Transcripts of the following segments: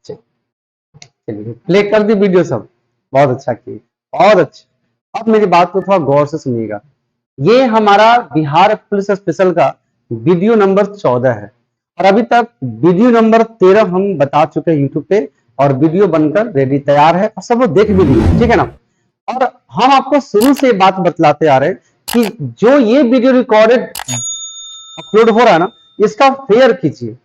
चलिए प्ले कर दी वीडियो सब, बहुत अच्छा किए, बहुत अच्छा। अब मेरी बात को थोड़ा गौर से सुनिएगा। ये हमारा बिहार पुलिस स्पेशल का वीडियो नंबर 14 है और अभी तक वीडियो नंबर 13 हम बता चुके हैं यूट्यूब पे और वीडियो बनकर रेडी तैयार है और सब लोग देख भी लिए, ठीक है ना। और हम आपको शुरू से बात बतलाते आ रहे हैं कि जो ये वीडियो रिकॉर्डेड अपलोड हो रहा है ना, इसका फेयर कीजिए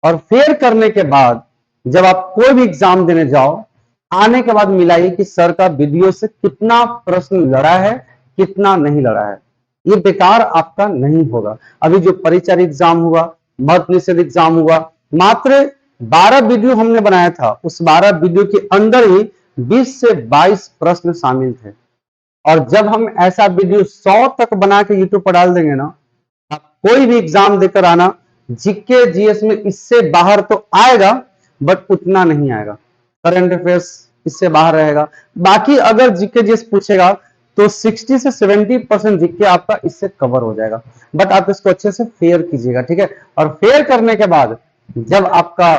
और फेयर करने के बाद जब आप कोई भी एग्जाम देने जाओ, आने के बाद मिलाइए कि सर का वीडियो से कितना प्रश्न लड़ा है, कितना नहीं लड़ा है। ये बेकार आपका नहीं होगा। अभी जो परिचय एग्जाम हुआ, मत निषेध एग्जाम हुआ, मात्र 12 वीडियो हमने बनाया था, उस 12 वीडियो के अंदर ही 20 से 22 प्रश्न शामिल थे। और जब हम ऐसा वीडियो 100 तक बना के यूट्यूब पर डाल देंगे ना, आप कोई भी एग्जाम देकर आना, जीके जीएस में इससे बाहर तो आएगा बट उतना नहीं आएगा। करंट अफेयर्स इससे बाहर रहेगा। बाकी अगर जीके जीएस पूछेगा तो 60 से 70% जीके आपका इससे कवर हो जाएगा। बट आप इसको अच्छे से फेयर कीजिएगा, ठीक है। और फेयर करने के बाद जब आपका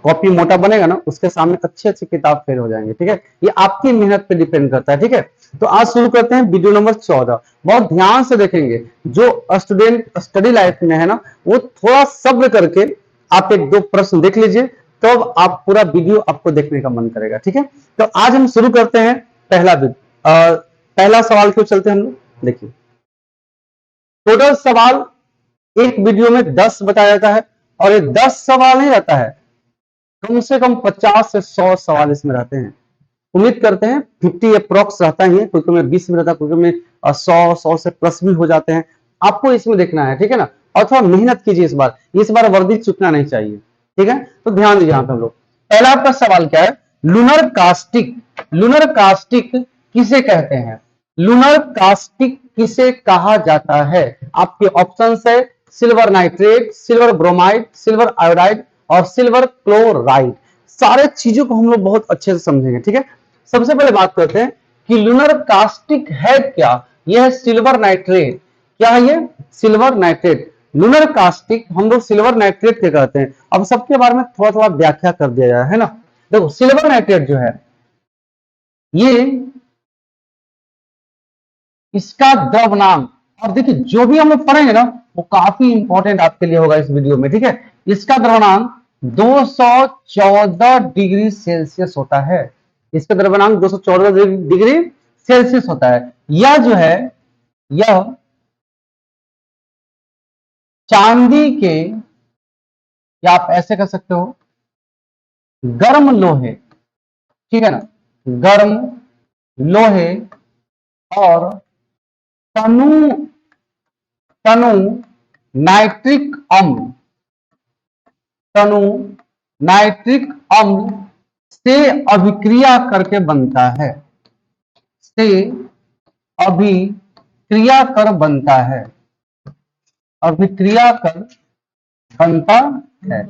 कॉपी मोटा बनेगा ना, उसके सामने अच्छे अच्छे किताब फेल हो जाएंगे, ठीक है। ये आपकी मेहनत पे डिपेंड करता है, ठीक है। तो आज शुरू करते हैं वीडियो नंबर 14। बहुत ध्यान से देखेंगे। जो स्टूडेंट स्टडी लाइफ में है ना, वो थोड़ा सब्र करके आप एक दो प्रश्न देख लीजिए, तो आप पूरा वीडियो आपको देखने का मन करेगा, ठीक है। तो आज हम शुरू करते हैं पहला सवाल क्यों चलते हैं हम लोग, देखिए। टोटल सवाल एक वीडियो में 10 बताया जाता है और ये 10 सवाल नहीं रहता है, कम से कम 50 से 100 सवाल इसमें रहते हैं। उम्मीद करते हैं 50 अप्रोक्स रहता ही है, क्योंकि में 20 में रहता है, क्योंकि में 100 से प्लस भी हो जाते हैं। आपको इसमें देखना है, ठीक है ना। और थोड़ा मेहनत कीजिए इस बार वर्दी चुकना नहीं चाहिए, ठीक है। तो ध्यान दीजिए यहाँ पे हम लोग। पहला आपका सवाल क्या है, लूनर कास्टिक। लूनर कास्टिक किसे कहते हैं? लूनर कास्टिक किसे कहा जाता है? आपके ऑप्शन है silver nitrate, silver bromide, silver iodide और सिल्वर क्लोराइड। सारे चीजों को हम लोग बहुत अच्छे से समझेंगे, ठीक है। सबसे पहले बात करते हैं कि लूनर कास्टिक है क्या। यह है सिल्वर नाइट्रेट। क्या है ये? Silver nitrate. लूनर कास्टिक हम लोग सिल्वर नाइट्रेट के कहते हैं। अब सबके बारे में थोड़ा थोड़ा व्याख्या कर दिया जाए, है ना। देखो सिल्वर नाइट्रेट जो है, ये इसका द्रव नाम, और देखिए जो भी हम लोग पढ़ेंगे ना, वो काफी इंपॉर्टेंट आपके लिए होगा इस वीडियो में, ठीक है। इसका द्रव्यमान 214 डिग्री सेल्सियस होता है। इसका द्रव्यमान 214 डिग्री सेल्सियस होता है। यह जो है, यह चांदी के, या आप ऐसे कह सकते हो गर्म लोहे, ठीक है ना, गर्म लोहे और तनु तनु नाइट्रिक अम्ल, तनु नाइट्रिक अम्ल से अभिक्रिया करके बनता है, से अभिक्रिया कर बनता है, अभिक्रिया कर बनता है।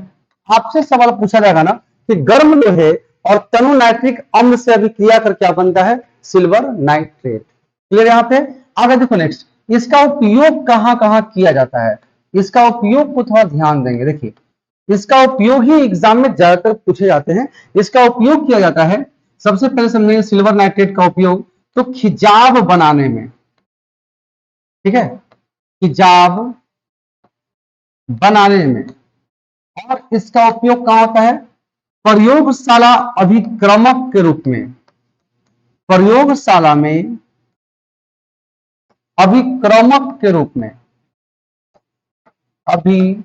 आपसे सवाल पूछा जाएगा ना कि गर्म लोहे और तनु नाइट्रिक अम्ल से अभिक्रिया कर क्या बनता है? Silver nitrate. क्लियर यहाँ पे? आगे देखो नेक्स्ट, इसका उपयोग कहां कहां किया जाता है? इसका उपयोग को थोड़ा ध्यान देंगे। देखिए इसका उपयोग ही एग्जाम में ज्यादातर पूछे जाते हैं। इसका उपयोग किया जाता है, सबसे पहले समझेंगे सिल्वर नाइट्रेट का उपयोग तो खिजाब बनाने में, ठीक है, खिजाब बनाने में। और इसका उपयोग कहां होता है? प्रयोगशाला अभिक्रमक के रूप में, प्रयोगशाला में अभिक्रमक के रूप में, अभिक्रमक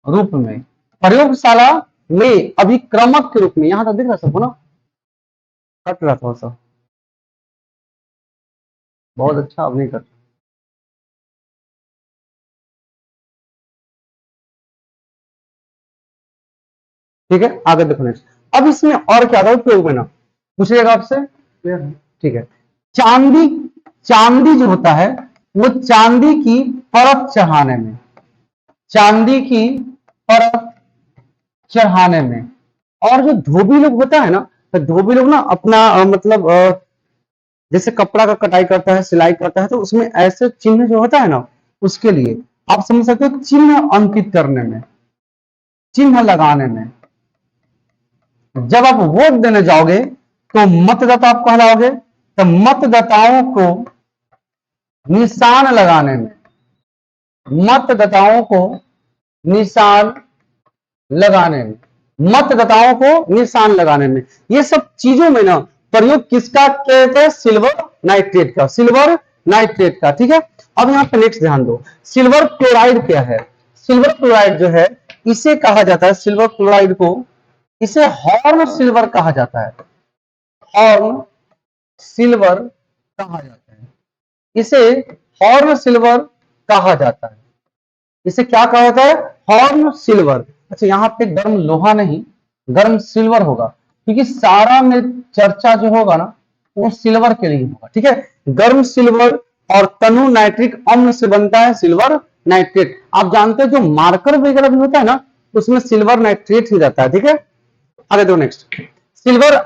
रूप में, प्रयोगशाला में अभिक्रमक के रूप में। यहां तक दिख रहा सबको ना? कट रहा थोड़ा सा, बहुत अच्छा, अब नहीं कट। ठीक है, आगे देखो नेक्स्ट। अब इसमें और क्या था उपयोग में ना, पूछिएगा आपसे, ठीक है। चांदी, चांदी जो होता है वो चांदी की परत चढ़ाने में, चांदी की परत चढ़ाने में। और जो धोबी लोग होता है ना, तो धोबी लोग ना अपना मतलब जैसे कपड़ा का कटाई करता है, सिलाई करता है, तो उसमें ऐसे चिन्ह जो होता है ना, उसके लिए आप समझ सकते हो चिन्ह अंकित करने में, चिन्ह लगाने में, जब आप वोट देने जाओगे तो मतदाता आप कहलाओगे। तो मतदाताओं को निशान लगाने में, मतदाताओं को निशान लगाने में, मतदाताओं को निशान लगाने में, ये सब चीजों में ना प्रयोग किसका कहते हैं? सिल्वर नाइट्रेट का, सिल्वर नाइट्रेट का। ठीक है, अब यहां पे नेक्स्ट ध्यान दो, सिल्वर क्लोराइड क्या है? सिल्वर क्लोराइड जो है इसे कहा जाता है, सिल्वर क्लोराइड को इसे हॉर्न सिल्वर कहा जाता है, हॉर्न सिल्वर कहा जाता है, इसे हॉर्न सिल्वर कहा जाता है। इसे क्या कहा जाता है? Horn silver. अच्छा, यहाँ पे गर्म लोहा नहीं, गर्म सिल्वर होगा, क्योंकि सारा में चर्चा जो होगा ना वो सिल्वर के लिए होगा। ठीक है, गर्म सिल्वर और तनु नाइट्रिक अम्ल से बनता है सिल्वर नाइट्रेट। आप जानते हैं जो मार्कर वगैरह भी होता है ना उसमें सिल्वर नाइट्रेट ही रहता है। ठीक है, आगे दो नेक्स्ट, सिल्वर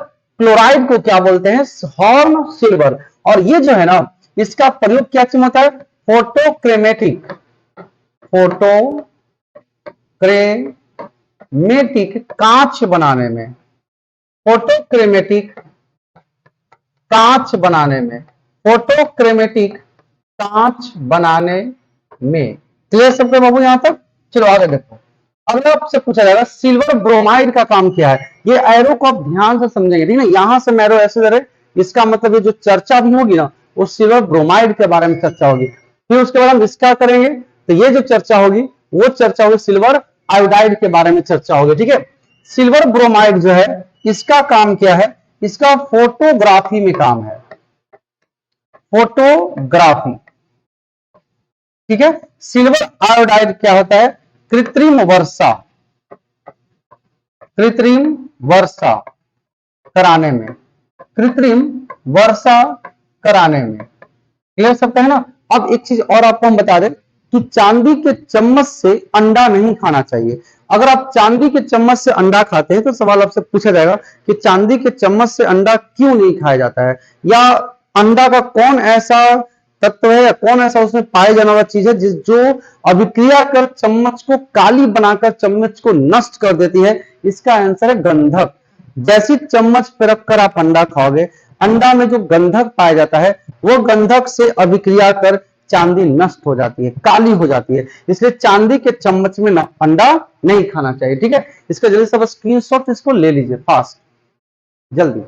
क्लोराइड को क्या बोलते हैं? Horn silver. और ये जो है ना इसका प्रयोग क्या चीज होता है? फोटोक्रोमेटिक, फोटोक्रोमेटिक कांच बनाने में, फोटोक्रोमेटिक कांच बनाने में, फोटोक्रोमेटिक कांच बनाने में। क्लियर सबके बाबू यहां तक? चलो आगे देखो, अगला आपसे पूछा जाएगा सिल्वर ब्रोमाइड का काम क्या है? ये एरो को आप ध्यान से समझेंगे, ठीक है, यहां से एरो ऐसे दे रहे, इसका मतलब ये जो चर्चा भी होगी ना वो सिल्वर ब्रोमाइड के बारे में चर्चा होगी। फिर उसके बाद हम इसका करेंगे, तो ये जो चर्चा होगी वो चर्चा होगी सिल्वर आयोडाइड के बारे में चर्चा होगी। ठीक है, सिल्वर ब्रोमाइड जो है इसका काम क्या है? इसका फोटोग्राफी में काम है, फोटोग्राफी। ठीक है, सिल्वर आयोडाइड क्या होता है? कृत्रिम वर्षा, कृत्रिम वर्षा कराने में, कृत्रिम वर्षा कराने में। क्लियर सबका है ना? अब एक चीज और आपको हम बता दें कि चांदी के चम्मच से अंडा नहीं खाना चाहिए। अगर आप चांदी के चम्मच से अंडा खाते हैं तो सवाल आपसे पूछा जाएगा कि चांदी के चम्मच से अंडा क्यों नहीं खाया जाता है, या अंडा का कौन ऐसा तत्व है या कौन ऐसा उसमें पाए जाने वाला चीज है जो अभिक्रिया कर चम्मच को काली बनाकर चम्मच को नष्ट कर देती है? इसका आंसर है गंधक। जैसी चम्मच पे रखकर आप अंडा खाओगे, अंडा में जो गंधक पाया जाता है वो गंधक से अभिक्रिया कर चांदी नष्ट हो जाती है, काली हो जाती है। इसलिए चांदी के चम्मच में अंडा नहीं खाना चाहिए। ठीक है, इसका जल्दी से स्क्रीनशॉट इसको ले लीजिए फास्ट, जल्दी।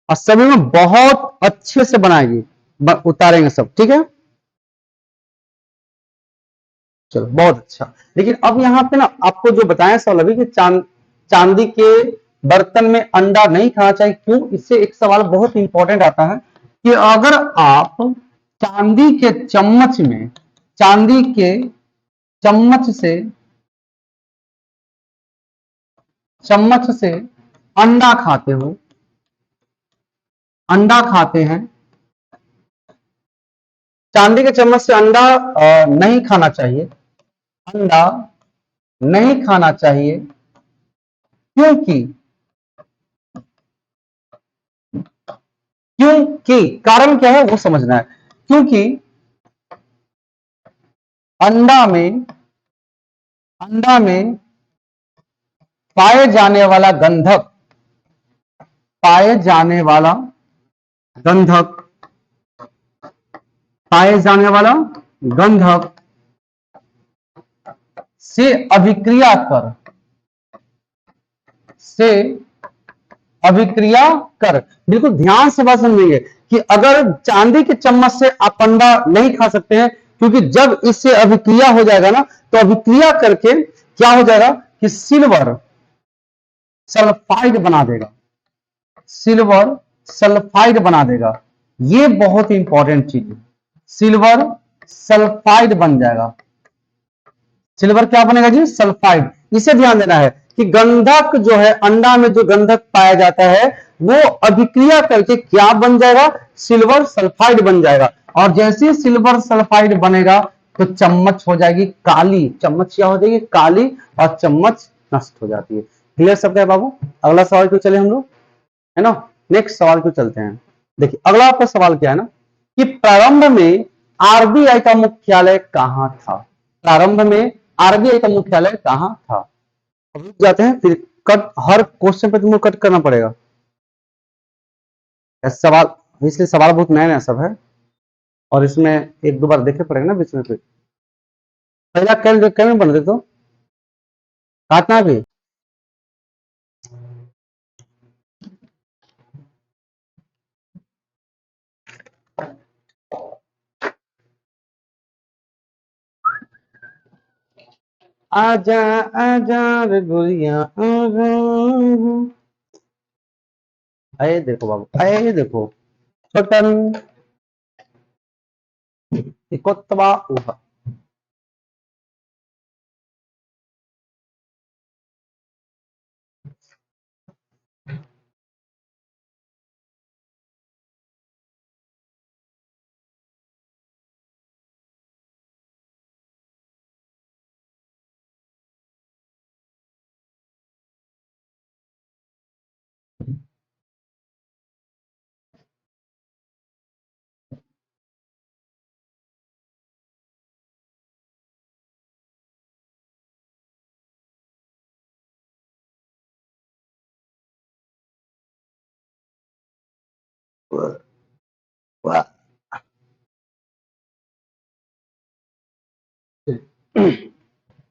और सभी में बहुत अच्छे से बनाएगी, उतारेंगे सब। ठीक है, चलो बहुत अच्छा। लेकिन अब यहाँ पे ना आपको जो बताया सवाल अभी कि चांदी के बर्तन में अंडा नहीं खाना चाहिए, क्यों? इससे एक सवाल बहुत इंपॉर्टेंट आता है कि अगर आप चांदी के चम्मच में, चांदी के चम्मच से अंडा खाते हो, अंडा खाते हैं, चांदी के चम्मच से अंडा नहीं खाना चाहिए, अंडा नहीं खाना चाहिए, क्योंकि क्योंकि कारण क्या है वो समझना है। क्योंकि अंडा में पाए जाने वाला गंधक, पाए जाने वाला गंधक, पाए जाने वाला गंधक से अभिक्रिया कर, से अभिक्रिया कर। बिल्कुल ध्यान से बात समझेंगे कि अगर चांदी के चम्मच से आप अंडा नहीं खा सकते हैं, क्योंकि जब इससे अभिक्रिया हो जाएगा ना तो अभिक्रिया करके क्या हो जाएगा कि सिल्वर सल्फाइड बना देगा, सिल्वर सल्फाइड बना देगा। ये बहुत इंपॉर्टेंट चीज है, सिल्वर सल्फाइड बन जाएगा। सिल्वर क्या बनेगा जी? सल्फाइड। इसे ध्यान देना है कि गंधक जो है, अंडा में जो गंधक पाया जाता है वो अभिक्रिया करके क्या बन जाएगा? सिल्वर सल्फाइड बन जाएगा। और जैसे सिल्वर सल्फाइड बनेगा तो चम्मच हो जाएगी काली, चम्मच क्या हो जाएगी? काली, और चम्मच नष्ट हो जाती है। क्लियर सबका है बाबू? अगला सवाल क्यों चले हम लोग, है ना? नेक्स्ट सवाल क्यों चलते हैं। देखिए अगला आपका सवाल क्या है ना कि प्रारंभ में आरबीआई का मुख्यालय कहां था? प्रारंभ में आरबीआई का मुख्यालय कहाँ था। अब रुक जाते हैं, फिर कट, हर क्वेश्चन पे तुमको कट करना पड़ेगा सवाल, इसलिए सवाल बहुत नया नया सब है और इसमें एक दो बार देखे पड़ेगा ना बीच में। फिर पहला कैमरे बन दे तो काटना भी। आजा आजा रे गोरिया आजा। आए देखो बाबू, आए देखो छोटन इकोतवा उहा।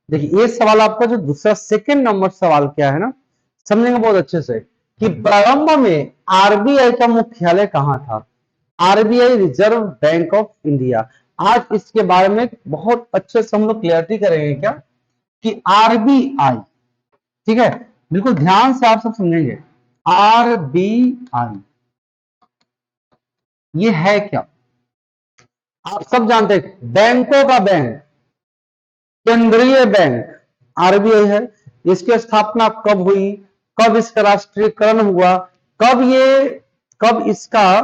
देखिए ये सवाल आपका जो दूसरा सेकंड नंबर सवाल क्या है ना, समझेंगे बहुत अच्छे से कि प्रारंभ में आरबीआई का मुख्यालय कहाँ था। RBI reserve bank of India. आज इसके बारे में बहुत अच्छे से हम लोग क्लियरिटी करेंगे क्या कि आरबीआई, ठीक है, बिल्कुल ध्यान से आप सब समझेंगे। आरबीआई ये है क्या, आप सब जानते हैं, बैंकों का बैंक, केंद्रीय बैंक आरबीआई है। इसकी स्थापना कब हुई, कब इसका राष्ट्रीयकरण हुआ, कब ये, कब इसका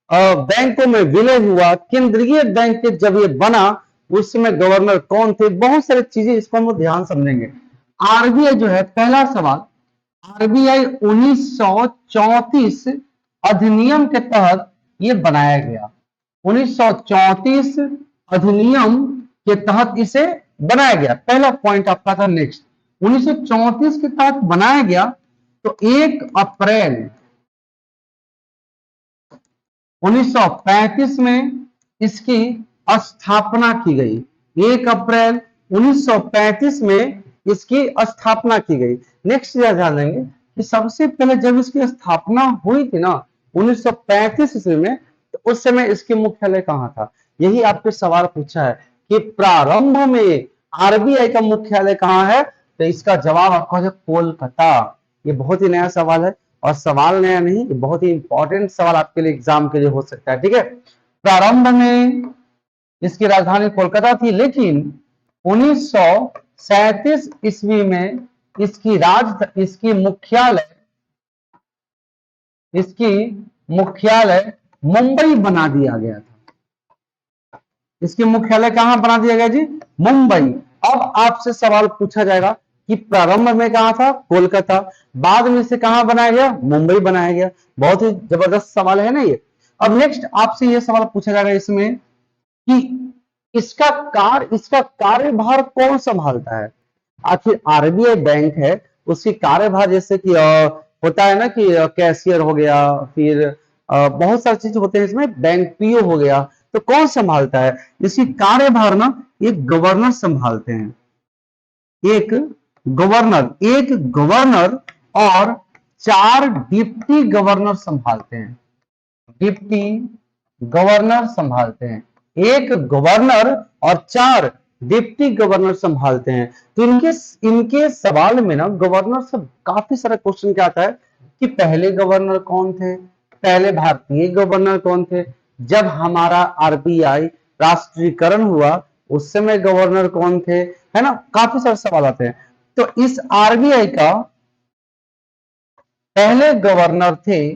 बैंकों में विलय हुआ, केंद्रीय बैंक जब ये बना उस समय गवर्नर कौन थे, बहुत सारी चीजें इसको हम ध्यान समझेंगे। आरबीआई जो है, पहला सवाल, आरबीआई 1934 अधिनियम के तहत ये बनाया गया। 1934 अधिनियम के तहत इसे बनाया गया, पहला पॉइंट आपका था। नेक्स्ट, 1934 के तहत बनाया गया तो 1 अप्रैल 1935 में इसकी स्थापना की गई। 1 अप्रैल 1935 में इसकी स्थापना की गई। नेक्स्ट ध्यान देंगे कि सबसे पहले जब इसकी स्थापना हुई थी ना 1935 ईस्वी में, तो उस समय इसके मुख्यालय कहाँ था। यही आपके सवाल पूछा है कि प्रारंभ में आरबीआई का मुख्यालय कहाँ है, तो इसका जवाब आपका है कोलकाता। ये बहुत ही नया सवाल है और सवाल नया नहीं, बहुत ही इंपॉर्टेंट सवाल आपके लिए एग्जाम के लिए हो सकता है, ठीक है। प्रारंभ में इसकी राजधानी कोलकाता थी, लेकिन 1937 ईस्वी में इसकी मुख्यालय मुंबई बना दिया गया था। इसकी मुख्यालय कहां बना दिया गया जी, मुंबई। अब आपसे सवाल पूछा जाएगा कि प्रारंभ में कहां था, कोलकाता, बाद में से कहां बनाया गया, मुंबई बनाया गया। बहुत ही जबरदस्त सवाल है ना ये। अब नेक्स्ट आपसे ये सवाल पूछा जाएगा इसमें कि इसका कार्यभार कौन संभालता है। आखिर आरबीआई बैंक है, उसकी कार्यभार जैसे कि होता है ना कि कैशियर हो गया, फिर बहुत सारी चीज होते हैं इसमें, बैंक पीओ हो गया, तो कौन संभालता है इसकी कार्यभार ना, एक गवर्नर संभालते हैं। एक गवर्नर और 4 डिप्टी गवर्नर संभालते हैं। डिप्टी गवर्नर संभालते हैं, एक गवर्नर और 4 डिप्टी गवर्नर संभालते हैं। तो इनके सवाल में ना गवर्नर से काफी सारा क्वेश्चन क्या आता है कि पहले गवर्नर कौन थे, पहले भारतीय गवर्नर कौन थे, जब हमारा आरबीआई राष्ट्रीयकरण हुआ उस समय गवर्नर कौन थे, है ना, काफी सारे सवाल आते हैं। तो इस आरबीआई का पहले गवर्नर थे,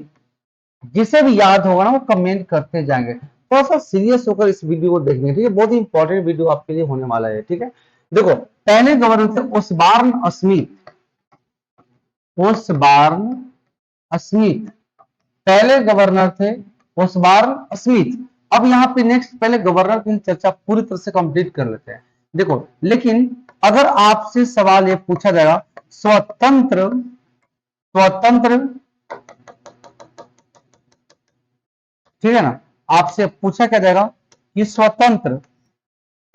जिसे भी याद होगा ना वो कमेंट करते जाएंगे। थोड़ा सा सीरियस होकर इस वीडियो को देखेंगे, ठीक है, बहुत ही इंपॉर्टेंट वीडियो आपके लिए होने वाला है, ठीक है। देखो, पहले गवर्नर थे ओसबॉर्न स्मिथ। ओसबॉर्न स्मिथ पहले गवर्नर थे, ओसबॉर्न स्मिथ। अब यहाँ पे नेक्स्ट पहले गवर्नर की चर्चा पूरी तरह से कंप्लीट कर लेते हैं। देखो, लेकिन अगर आपसे सवाल ये पूछा जाएगा स्वतंत्र स्वतंत्र, ठीक है ना, आपसे पूछा क्या जाएगा कि स्वतंत्र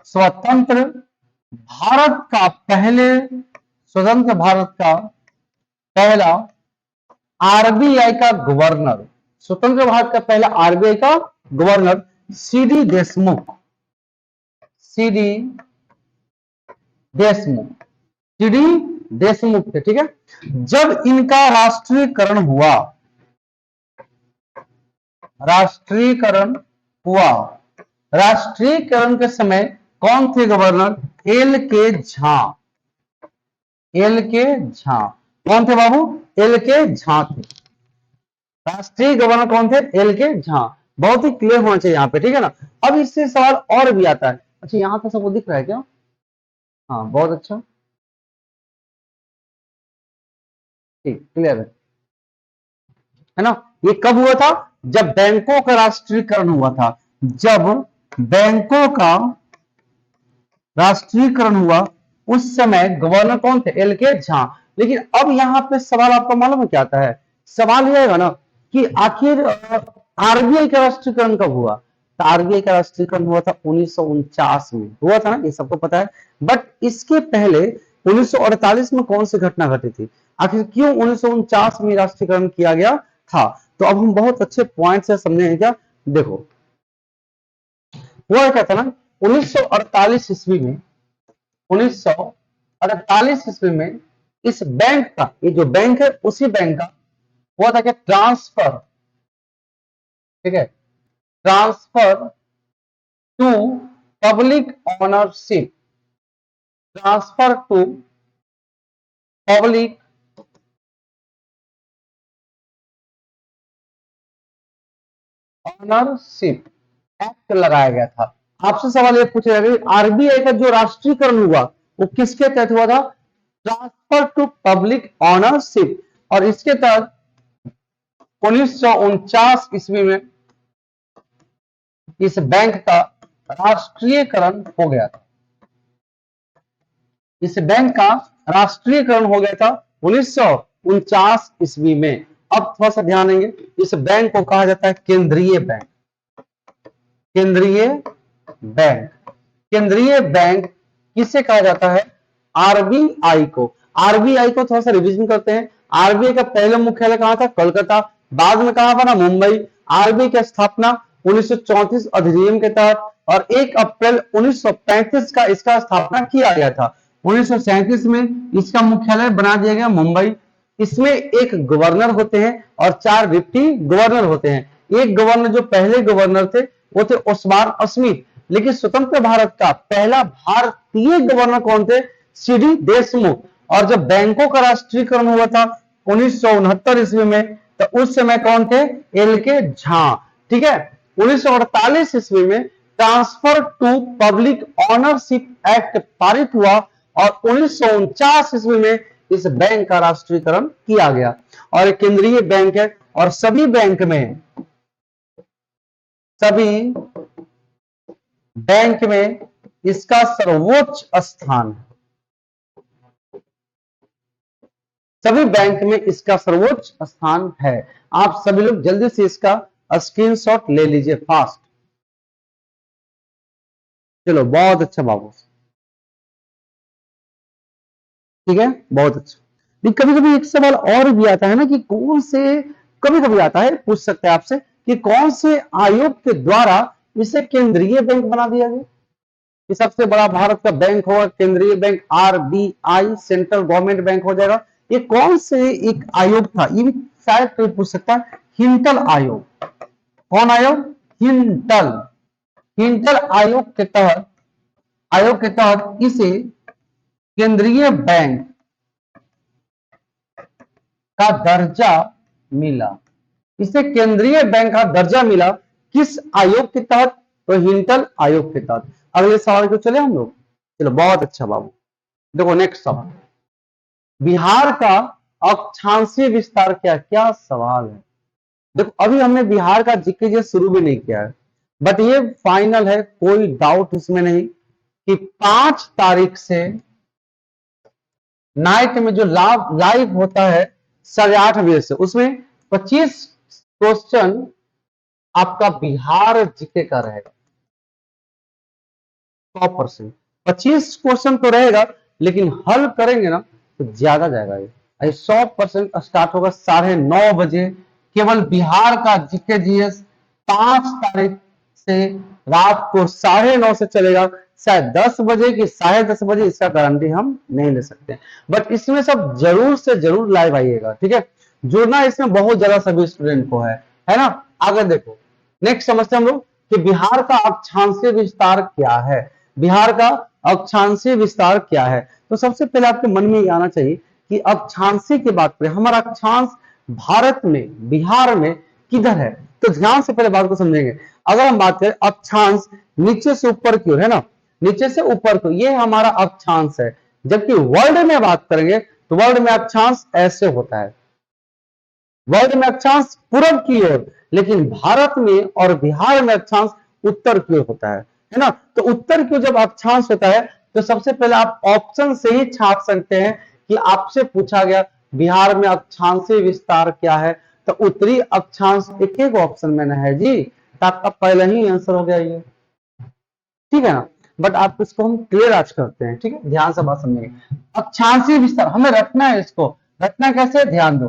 स्वतंत्र भारत का पहले स्वतंत्र भारत का पहला आरबीआई का गवर्नर, स्वतंत्र भारत का पहला आरबीआई का governor CD Deshmukh, CD Deshmukh, CD Deshmukh थे, ठीक है। जब इनका राष्ट्रीयकरण हुआ, राष्ट्रीयकरण हुआ, राष्ट्रीयकरण के समय कौन थे गवर्नर? एल के झा, एल के झा। कौन थे बाबू? एल के झा थे। राष्ट्रीय गवर्नर कौन थे? एल के झा। बहुत ही क्लियर होना चाहिए यहाँ पे, ठीक है ना। अब इससे सवाल और भी आता है। अच्छा, यहाँ तो सबको दिख रहा है क्या? हाँ, बहुत अच्छा, ठीक, क्लियर है ना। ये कब हुआ था? जब बैंकों का राष्ट्रीयकरण हुआ था। जब बैंकों का राष्ट्रीयकरण हुआ उस समय गवर्नर कौन थे? एल के झा। लेकिन अब यहाँ पे सवाल आपको मालूम है क्या आता है? सवाल ये आएगा ना कि आखिर आरबीआई का राष्ट्रीयकरण कब हुआ? तो आरबीआई का राष्ट्रीयकरण हुआ था 1949 में, हुआ था ना, ये सबको पता है। बट इसके पहले 1948 में कौन सी घटना घटी थी? आखिर क्यों 1949 में राष्ट्रीयकरण किया गया था? तो अब हम बहुत अच्छे पॉइंट से समझेंगे क्या। देखो, हुआ क्या था ना, 1948 ईस्वी में, 1948 ईस्वी में इस बैंक का, ये जो बैंक है उसी बैंक का हुआ था कि ट्रांसफर, ठीक है, transfer to public ownership, transfer to public ownership act लगाया गया था। आपसे सवाल ये पूछा जाएगा आरबीआई का जो राष्ट्रीयकरण हुआ वो किसके तहत हुआ था? Transfer to public ownership. और इसके तहत 1949 ईस्वी में इस बैंक का राष्ट्रीयकरण हो गया था। इस बैंक का राष्ट्रीयकरण हो गया था 1949 ईस्वी में। अब थोड़ा सा ध्यान देंगे, इस बैंक को कहा जाता है केंद्रीय बैंक, केंद्रीय बैंक। केंद्रीय बैंक किसे कहा जाता है? आरबीआई को। आरबीआई को थोड़ा सा रिवीजन करते हैं। आरबीआई का पहला मुख्यालय कहां था? कोलकाता। बाद में कहां बना? मुंबई। आरबीआई की स्थापना 1934 अधिनियम के तहत और 1 अप्रैल 1935 का इसका स्थापना किया गया था। 1937 में इसका मुख्यालय बना दिया गया मुंबई। इसमें एक गवर्नर होते हैं और 4 डिप्टी गवर्नर होते हैं। एक गवर्नर, जो पहले गवर्नर थे वो थे ओस्मान स्मिथ। लेकिन स्वतंत्र भारत का पहला भारतीय गवर्नर कौन थे? सीडी देशमुख। और जब बैंकों का राष्ट्रीयकरण हुआ था 1969 ईस्वी में, तो उस समय कौन थे? एल के झा, ठीक है। 1948 ईस्वी में transfer to public ownership act पारित हुआ और 1949 ईस्वी में इस बैंक का राष्ट्रीयकरण किया गया। और एक केंद्रीय बैंक है और सभी बैंक में, सभी बैंक में इसका सर्वोच्च स्थान है। सभी बैंक में इसका सर्वोच्च स्थान है। आप सभी लोग जल्दी से इसका स्क्रीनशॉट ले लीजिए फास्ट। चलो, बहुत अच्छा बाबू, ठीक है, बहुत अच्छा। कभी कभी एक सवाल और भी आता है ना कि कौन से, कभी कभी आता है, पूछ सकते हैं आपसे कि कौन से आयोग के द्वारा इसे केंद्रीय बैंक बना दिया गया? कि सबसे बड़ा भारत का बैंक होगा केंद्रीय bank, RBI, central government bank हो जाएगा। ये कौन से एक आयोग था? ये भी शायद कोई पूछ सकता है। हिंटल आयोग। कौन आयोग? हिंटल। हिंटल आयोग के तहत इसे केंद्रीय बैंक का दर्जा मिला। इसे केंद्रीय बैंक का दर्जा मिला किस आयोग के तहत? तो हिंटल आयोग के तहत। अगले सवाल को चले हम लोग। चलो, बहुत अच्छा बाबू। देखो, नेक्स्ट सवाल, बिहार का अक्षांशीय विस्तार क्या? क्या सवाल है। देखो, अभी हमने बिहार का जिक्र शुरू भी नहीं किया है, बट ये फाइनल है, कोई डाउट इसमें नहीं। कि 5 तारीख से नाइट में जो लाइव होता है 8:30 बजे से, उसमें 25 क्वेश्चन आपका बिहार जीके का रहेगा 100%। 25 क्वेश्चन तो रहेगा, लेकिन हल करेंगे ना तो ज्यादा जाएगा ये 100% स्टार्ट होगा 9:30 बजे। केवल बिहार का जीके जीएस 5 तारीख से रात को 9:30 से चलेगा, शायद 10 बजे की 10:30 बजे, इसका गारंटी हम नहीं ले सकते। बट इसमें सब जरूर से जरूर लाइव आइएगा, ठीक है। जुड़ना इसमें बहुत ज्यादा सभी स्टूडेंट को है ना। आगे देखो, नेक्स्ट समझते हैं हम लोग कि बिहार का अक्षांशीय विस्तार क्या है। बिहार का अक्षांशीय विस्तार क्या है, तो सबसे पहले आपके मन में ये आना चाहिए कि अक्षांशीय की बात करें, हमारा अक्षांश भारत में बिहार में किधर है। तो ध्यान से पहले बात को समझेंगे। अगर हम बात करें अक्षांश नीचे से ऊपर की ओर है ना, नीचे से ऊपर को, ये हमारा अक्षांश है। जबकि वर्ल्ड में बात करेंगे तो वर्ल्ड में अक्षांश ऐसे होता है, वर्ल्ड में अक्षांश पूर्व की ओर, लेकिन भारत में और बिहार में अक्षांश उत्तर की ओर होता है ना। तो उत्तर की ओर जब अक्षांश होता है तो सबसे पहले आप ऑप्शन से ही छाप सकते हैं कि आपसे पूछा गया बिहार में अक्षांशीय विस्तार क्या है, तो उत्तरी अक्षांश एक ऑप्शन में ना है जी, तो आपका पहले ही आंसर हो गया ये, ठीक है ना। बट आप इसको हम क्लियर आज करते हैं, ठीक है, ध्यान से बात समझेंगे। अक्षांशीय विस्तार हमें रखना है, इसको रखना कैसे, ध्यान दो।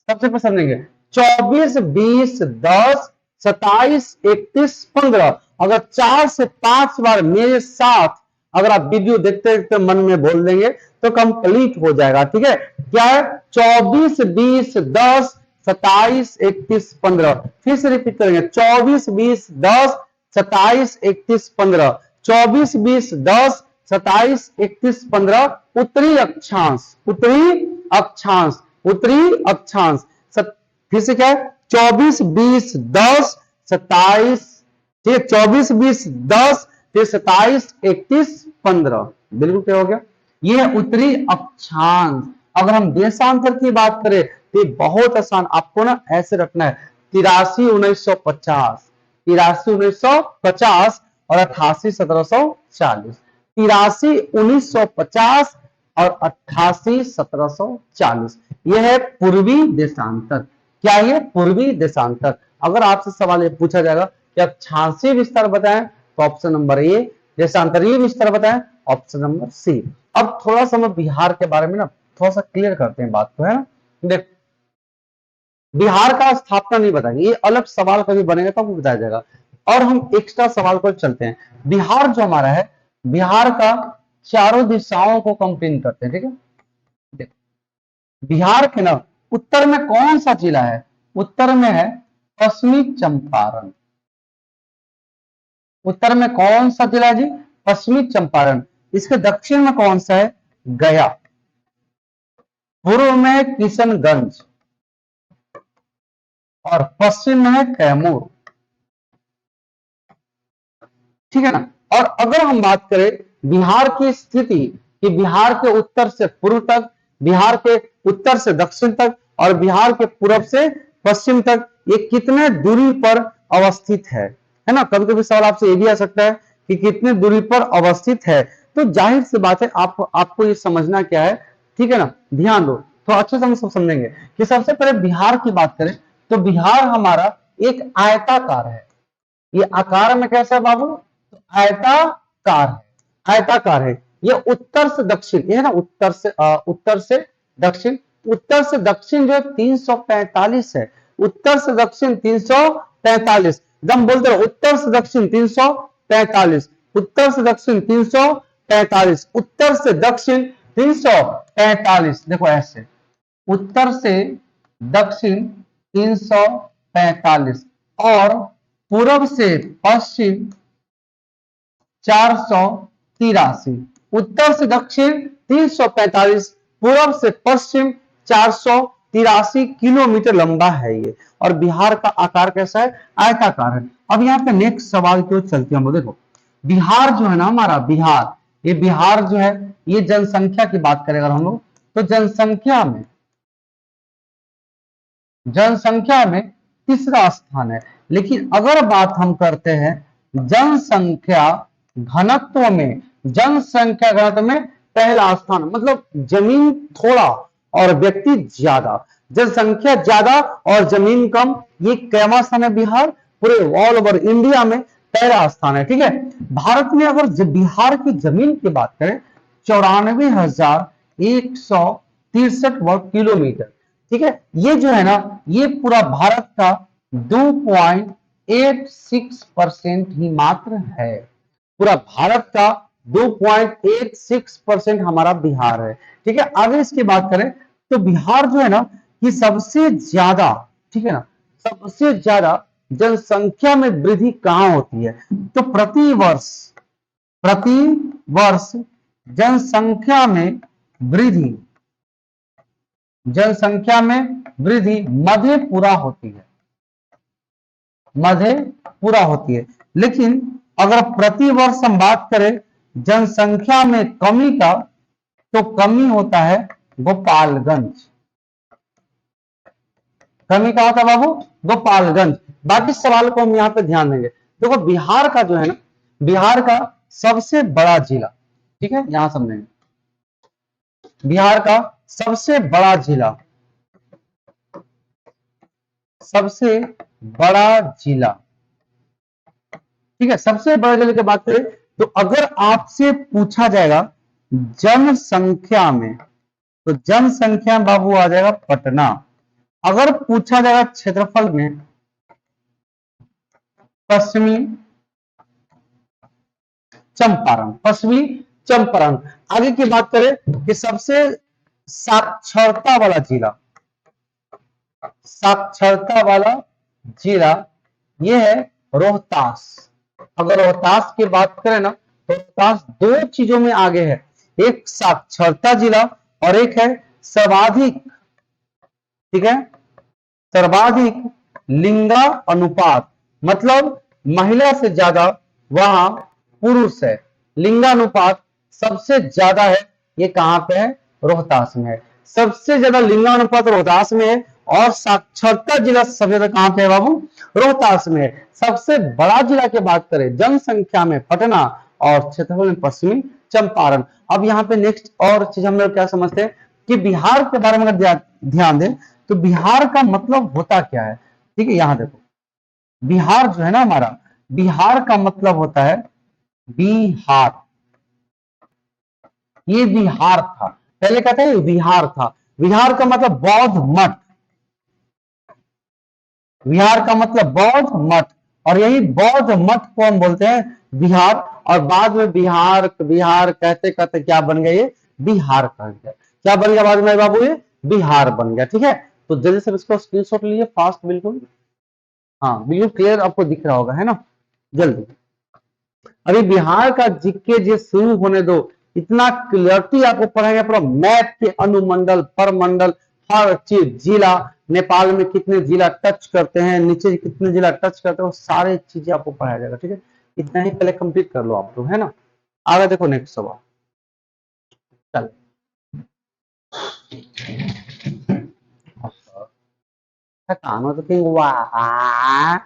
सबसे पहले समझेंगे 24, 20, 10, 27, 31, 15। अगर 4 से 5 बार मेरे साथ अगर आप वीडियो देखते देखते मन में बोल देंगे तो कंप्लीट हो जाएगा, ठीक है। क्या है, 24, 20, 10, 27, 31, 15। फिर से रिपीट करेंगे, 24, 20, 10, 27, 31, 15। 24, 20, 10, 27, 31, 15 उत्तरी अक्षांश, उत्तरी अक्षांश, उत्तरी अक्षांश। फिर से क्या है, 24, 20, 10, 27, ठीक है, 24, 20, 10, फिर 27, 31, 15। बिल्कुल क्या हो गया, ये है उत्तरी अक्षांश। अगर हम देशांतर की बात करें तो बहुत आसान, आपको ना ऐसे रखना है 83, 1950, 83, 1950 और 88, 1740। 83, 1950 और 88, 1740, यह है पूर्वी देशांतर। क्या है, पूर्वी देशांतर। अगर आपसे सवाल ये पूछा जाएगा कि अक्षांशीय विस्तार बताएं तो ऑप्शन नंबर ए, देशांतरीय विस्तार बताएं ऑप्शन नंबर सी। अब थोड़ा सा हम बिहार के बारे में ना थोड़ा सा क्लियर करते हैं बात को, है ना। देख, बिहार का स्थापना नहीं बताएंगे, ये अलग सवाल कभी बनेगा तो आपको बताया जाएगा। और हम एक्स्ट्रा सवाल को चलते हैं। बिहार जो हमारा है, बिहार का चारों दिशाओं को कंपेयर करते हैं, ठीक है। देखो, बिहार के ना उत्तर में कौन सा जिला है, उत्तर में है पश्चिमी चंपारण। उत्तर में कौन सा जिला है जी, पश्चिमी चंपारण। इसके दक्षिण में कौन सा है, गया। पूर्व में किशनगंज और पश्चिम में है कैमूर, ठीक है ना। और अगर हम बात करें बिहार की स्थिति कि बिहार के उत्तर से पूर्व तक, बिहार के उत्तर से दक्षिण तक और बिहार के पूर्व से पश्चिम तक ये कितने दूरी पर अवस्थित है ना। कभी कभी सवाल आपसे ये भी आ सकता है कि कितने दूरी पर अवस्थित है, तो जाहिर सी बात है आपको ये समझना क्या है, ठीक है ना। ध्यान दो, तो अच्छे से हम सब समझेंगे कि सबसे पहले बिहार की बात करें तो बिहार हमारा एक आयताकार है। ये आकार में कैसा है बाबू, तो आयताकार है, आयताकार है। ये उत्तर से दक्षिण, ये है ना, उत्तर से दक्षिण, उत्तर से दक्षिण जो है 345 है। उत्तर से दक्षिण 345, एकदम बोलते रहो, उत्तर से दक्षिण 345, उत्तर से दक्षिण 345, उत्तर से दक्षिण 345। देखो ऐसे, उत्तर से दक्षिण 345 और पूर्व से पश्चिम 483। उत्तर से दक्षिण 345, पूर्व से पश्चिम 483 किलोमीटर लंबा है ये। और बिहार का आकार कैसा है, आयताकार है। अब यहाँ पे नेक्स्ट सवाल की ओर चलते हैं हम। देखो, बिहार जो है ना हमारा, बिहार, ये बिहार जो है ये जनसंख्या की बात करें अगर हम लोग, तो जनसंख्या में तीसरा स्थान है। लेकिन अगर बात हम करते हैं जनसंख्या घनत्व में, जनसंख्या घनत्व में पहला स्थान, मतलब जमीन थोड़ा और व्यक्ति ज्यादा, जनसंख्या ज्यादा और जमीन कम, ये कैवा स्थान है बिहार, पूरे ऑल ओवर इंडिया में पहला स्थान है। ठीक है, भारत में अगर बिहार की जमीन की बात करें 94,163 वर्ग किलोमीटर। ठीक है, ये जो है ना, ये पूरा भारत का 2.86% ही मात्र है। पूरा भारत का 2.86% हमारा बिहार है। ठीक है, आगे इसकी बात करें तो बिहार जो है ना, ये सबसे ज्यादा, ठीक है ना, सबसे ज्यादा जनसंख्या में वृद्धि कहां होती है? तो प्रति वर्ष जनसंख्या में वृद्धि, जनसंख्या में वृद्धि मधेपुरा होती है, मधेपुरा होती है। लेकिन अगर प्रति वर्ष हम बात करें जनसंख्या में कमी का, तो कमी होता है गोपालगंज। कमी का होता है बाबू गोपालगंज। बाकी सवाल को हम यहां पे ध्यान देंगे। देखो बिहार का जो है ना, बिहार का सबसे बड़ा जिला, ठीक है, यहां समझेंगे, बिहार का सबसे बड़ा जिला, सबसे बड़ा जिला, ठीक है, सबसे बड़े जिले की बात करें तो अगर आपसे पूछा जाएगा जनसंख्या में, तो जनसंख्या बाबू आ जाएगा पटना। अगर पूछा जाएगा क्षेत्रफल में, पश्चिमी चंपारण, पश्चिमी चंपारण। आगे की बात करें कि सबसे साक्षरता वाला जिला, साक्षरता वाला जिला ये है रोहतास। अगर रोहतास की बात करें ना, तो रोहतास दो चीजों में आगे है, एक साक्षरता जिला और एक है सर्वाधिक, ठीक है, सर्वाधिक लिंगा अनुपात, मतलब महिला से ज्यादा वहां पुरुष है, लिंगानुपात सबसे ज्यादा है। ये कहां पे है? रोहतास में है। सबसे ज्यादा लिंगानुपात रोहतास में है और साक्षरता जिला सबसे ज्यादा कहां पे है बाबू? रोहतास में है। सबसे बड़ा जिला की बात करें जनसंख्या में पटना और क्षेत्रफल में पश्चिमी चंपारण। अब यहाँ पे नेक्स्ट और चीज हम लोग क्या समझते हैं कि बिहार के बारे में अगर ध्यान दें तो बिहार का मतलब होता क्या है? ठीक है, यहां देखो, बिहार जो है ना हमारा, बिहार का मतलब होता है बिहार। ये बिहार था, पहले कहते हैं बिहार था। बिहार का मतलब बौद्ध मठ, बिहार का मतलब बौद्ध मठ, और यही बौद्ध मठ को हम बोलते हैं बिहार। और बाद में बिहार बिहार कहते कहते क्या बन गया? ये बिहार कह गया। क्या बन गया बाद में बाबू? ये बिहार बन गया। ठीक है, तो जल्दी से इसको स्क्रीनशॉट लीजिए फास्ट, बिल्कुल। हाँ बिल्कुल क्लियर आपको दिख रहा होगा, है ना? जल्दी, अभी बिहार का जीके जे शुरू होने दो, इतना क्लियरिटी आपको पढ़ाएंगे, पूरा मैप के अनुमंडल, परमंडल, हर चीज, जिला, नेपाल में कितने जिला टच करते हैं, नीचे कितने जिला टच करते हैं, वो सारे चीजें आपको पढ़ाया जाएगा। ठीक है, इतना ही पहले कंप्लीट कर लो आप लोग, है ना? आगे देखो नेक्स्ट सवाल, चल थकान हो तो कहीं वाह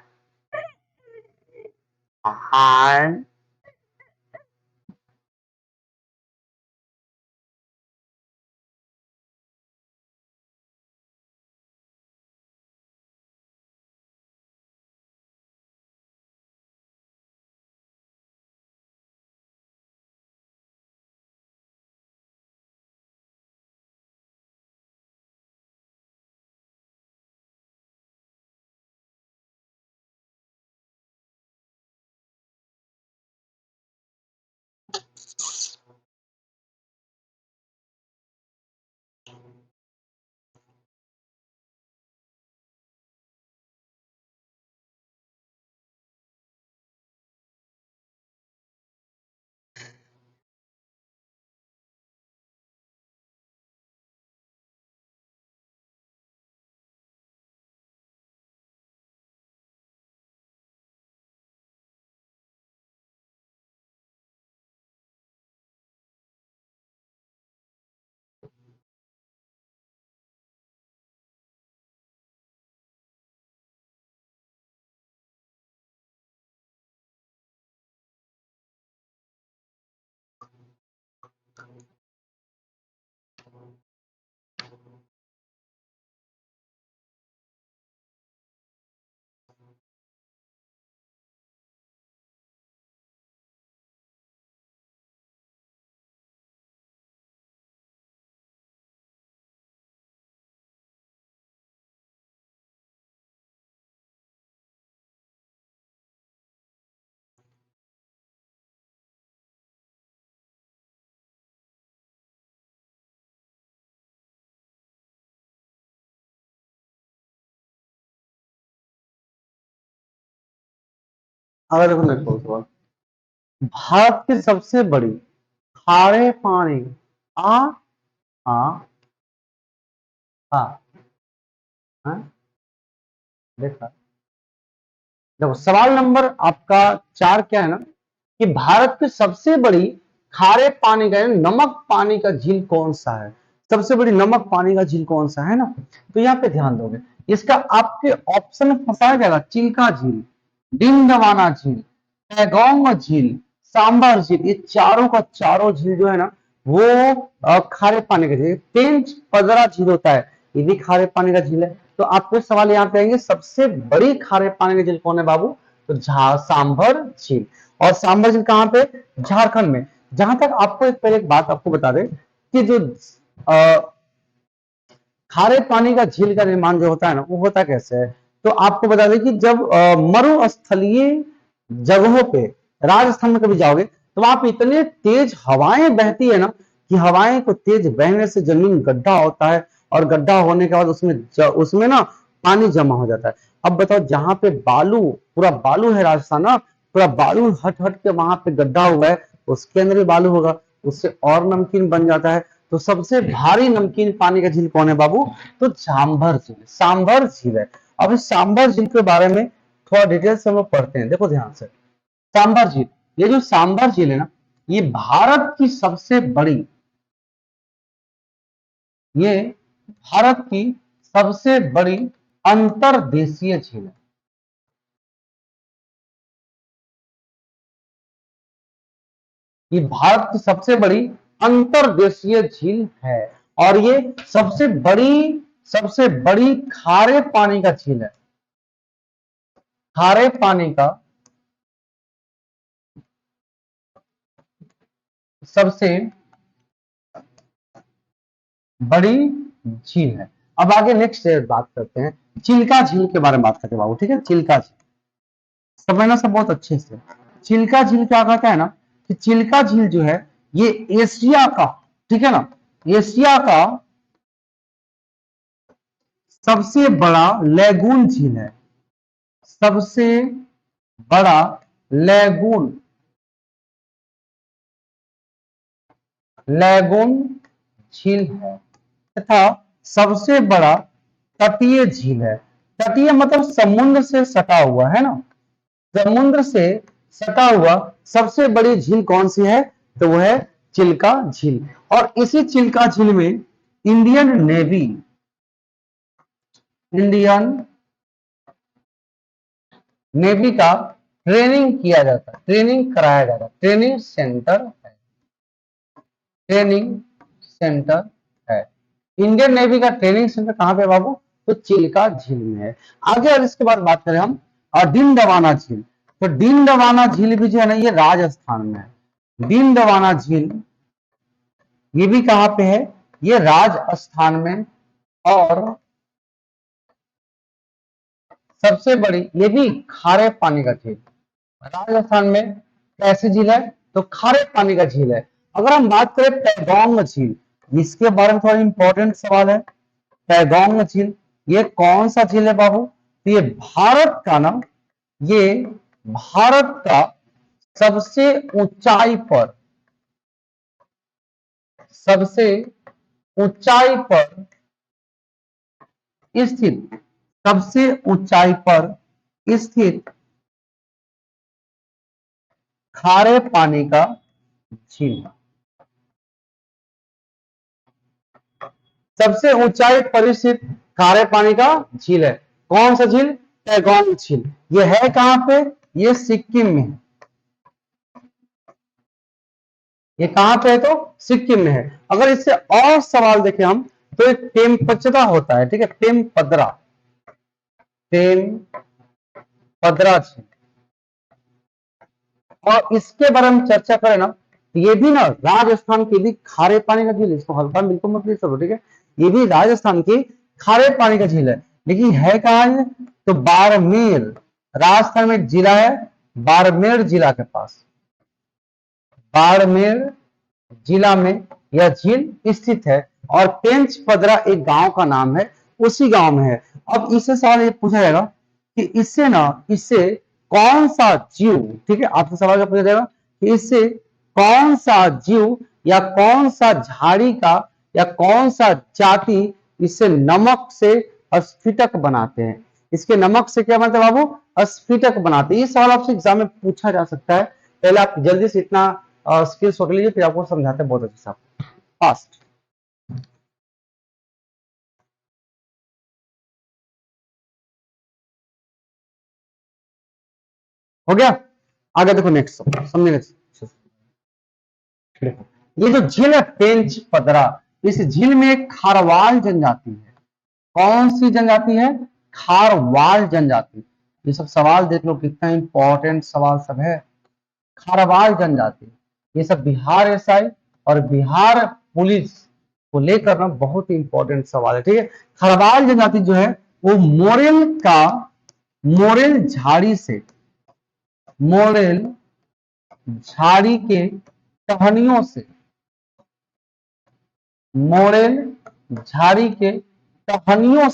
अगर देखो नेक्स्ट सवाल, भारत की सबसे बड़ी खारे पानी, आ हाँ हाँ हाँ, देखा, देखो सवाल नंबर आपका 4 क्या है ना, कि भारत की सबसे बड़ी खारे पानी का यानी नमक पानी का झील कौन सा है, सबसे बड़ी नमक पानी का झील कौन सा है ना। तो यहाँ पे ध्यान दोगे, इसका आपके ऑप्शन में फंसाया जाएगा चिल्का झील, डिंडवाना झील, पैगोंग झील, सांबर झील। ये चारों का चारों झील जो है ना वो खारे पानी का झील। पेंच पदरा झील होता है, ये भी खारे पानी का झील है। तो आपके सवाल यहाँ पे आएंगे सबसे बड़ी खारे पानी का झील कौन है बाबू, तो सांभर झील। और सांभर झील कहाँ पे, झारखंड में। जहां तक आपको पहले एक बात आपको बता दें कि जो खारे पानी का झील का निर्माण जो होता है ना वो होता कैसे है, तो आपको बता दें कि जब मरुस्थलीय जगहों पे, राजस्थान में कभी जाओगे तो वहां पे इतने तेज हवाएं बहती है ना कि हवाएं को तेज बहने से जमीन गड्ढा होता है, और गड्ढा होने के बाद उसमें ना पानी जमा हो जाता है। अब बताओ जहां पे बालू, पूरा बालू है राजस्थान ना, पूरा बालू हट हट के वहां पे गड्ढा हुआ है, उसके अंदर भी बालू होगा, उससे और नमकीन बन जाता है। तो सबसे भारी नमकीन पानी का झील कौन है बाबू, तो सांभर झील, सांभर झील है। अब इस सांभर झील के बारे में थोड़ा डिटेल से हम लोग पढ़ते हैं, देखो ध्यान से। सांभर झील, ये जो सांभर झील है ना, ये भारत की सबसे बड़ी, ये भारत की सबसे बड़ी अंतरदेशीय झील है। ये भारत की सबसे बड़ी अंतरदेशीय झील है, और ये सबसे बड़ी खारे पानी का झील है, खारे पानी का सबसे बड़ी झील है। अब आगे नेक्स्ट बात करते हैं चिल्का झील के बारे में, बात करते हैं बाबू, ठीक है। चिल्का झील समझना सब बहुत अच्छे से। चिल्का झील क्या कहता है ना, कि चिल्का झील जो है ये एशिया का, ठीक है ना, एशिया का सबसे बड़ा लैगून झील है, सबसे बड़ा लैगून, लैगून झील है, तथा सबसे बड़ा तटीय झील है। तटीय मतलब समुद्र से सटा हुआ है ना, समुद्र से सटा हुआ सबसे बड़ी झील कौन सी है, तो वह है चिल्का झील। और इसी चिल्का झील में इंडियन नेवी, इंडियन नेवी का ट्रेनिंग किया जाता है, ट्रेनिंग कराया जाता है, ट्रेनिंग सेंटर है, ट्रेनिंग सेंटर है। इंडियन नेवी का ट्रेनिंग सेंटर कहां पे बाबू, तो चिल्का झील में है। आगे और इसके बाद बात करें हम और डिंडवाना झील, तो डिंडवाना झील भी जो है ना ये राजस्थान में है। डिंडवाना झील ये भी कहां पे है, ये राजस्थान में। और सबसे बड़ी ये भी खारे पानी का झील, राजस्थान में कैसी झील है, तो खारे पानी का झील है। अगर हम बात करें पैगोंग झील, इसके बारे में थोड़ा इंपॉर्टेंट सवाल है। पैगोंग झील ये कौन सा झील है बाबू, तो ये भारत का ना, ये भारत का सबसे ऊंचाई पर, सबसे ऊंचाई पर स्थित, सबसे ऊंचाई पर स्थित खारे पानी का झील, सबसे ऊंचाई पर स्थित खारे पानी का झील है। कौन सा झील, पैगोंग झील। ये है कहां पे, ये सिक्किम में, ये कहां पे है, तो सिक्किम में है। अगर इससे और सवाल देखें हम, तो एक टेमपचदा होता है, ठीक है, टेमपदरा, टेमपदरा झील, और इसके बारे में चर्चा करें ना, तो ये भी ना राजस्थान के भी खारे पानी का झील, इसको हल्का बिल्कुल मत लीजिए, ठीक है। ये भी राजस्थान की खारे पानी का झील है, लेकिन है कहां है, तो बाड़मेर, राजस्थान में एक जिला है बाड़मेर जिला के पास, बाड़मेर जिला में यह झील स्थित है। और पेंच पदरा एक गांव का नाम है, उसी गांव में है। अब इससे सवाल ये पूछा जाएगा कि इससे कौन सा जीव, ठीक है, आपसे सवाल का पूछा जाएगा कि इससे कौन सा जीव या कौन सा झाड़ी का या कौन सा जाति इससे नमक से स्फटिक बनाते हैं। इसके नमक से क्या बनता है बाबू, स्फटिक बनाते हैं। ये सवाल आपसे एग्जाम में पूछा जा सकता है। पहले आप जल्दी से इतना स्किल सोच लीजिए, फिर आपको समझाते हैं बहुत अच्छे से, फास्ट। हो गया, आगे देखो नेक्स्ट समझने। देखो ये जो झील है पेंच पदरा, इस झील में एक खारवाल जनजाति है। कौन सी जनजाति है, खारवाल जनजाति। ये सब सवाल देख लो कितना इंपॉर्टेंट सवाल सब है। खारवाल जनजाति, ये सब बिहार एसआई और बिहार पुलिस को लेकर ना बहुत ही इंपॉर्टेंट सवाल है, ठीक है। खारवाल जनजाति जो है वो मोरेल झाड़ी से, मोरेल झाड़ी के टहनियों से, मोरेल झाड़ी के टहनियों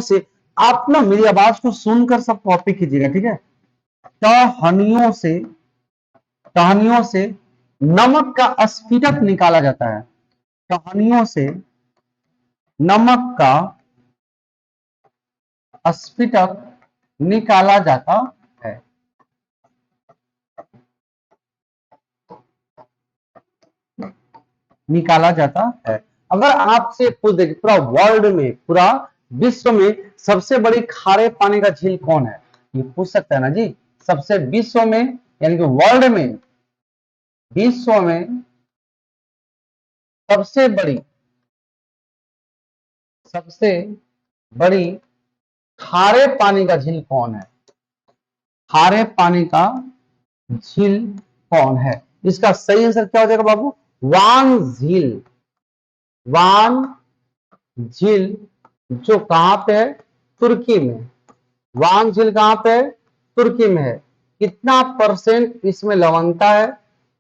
से आप ना मेरी आवाज को सुनकर सब कॉपी कीजिएगा, ठीक है। टहनियों से टहनियों से नमक का स्फटिक निकाला जाता है। टहनियों से नमक का स्फटिक निकाला जाता है। निकाला जाता है। अगर आपसे पूछ दे पूरा वर्ल्ड में, पूरा विश्व में सबसे बड़ी खारे पानी का झील कौन है, ये पूछ सकता है ना जी। सबसे विश्व में यानी कि विश्व में सबसे बड़ी खारे पानी का झील कौन है, खारे पानी का झील कौन है। इसका सही आंसर क्या हो जाएगा बाबू, वांग झील। वांग झील जो कहां पे है, तुर्की में। वांग झील कहां पे है, तुर्की में है। कितना परसेंट इसमें लवणता है,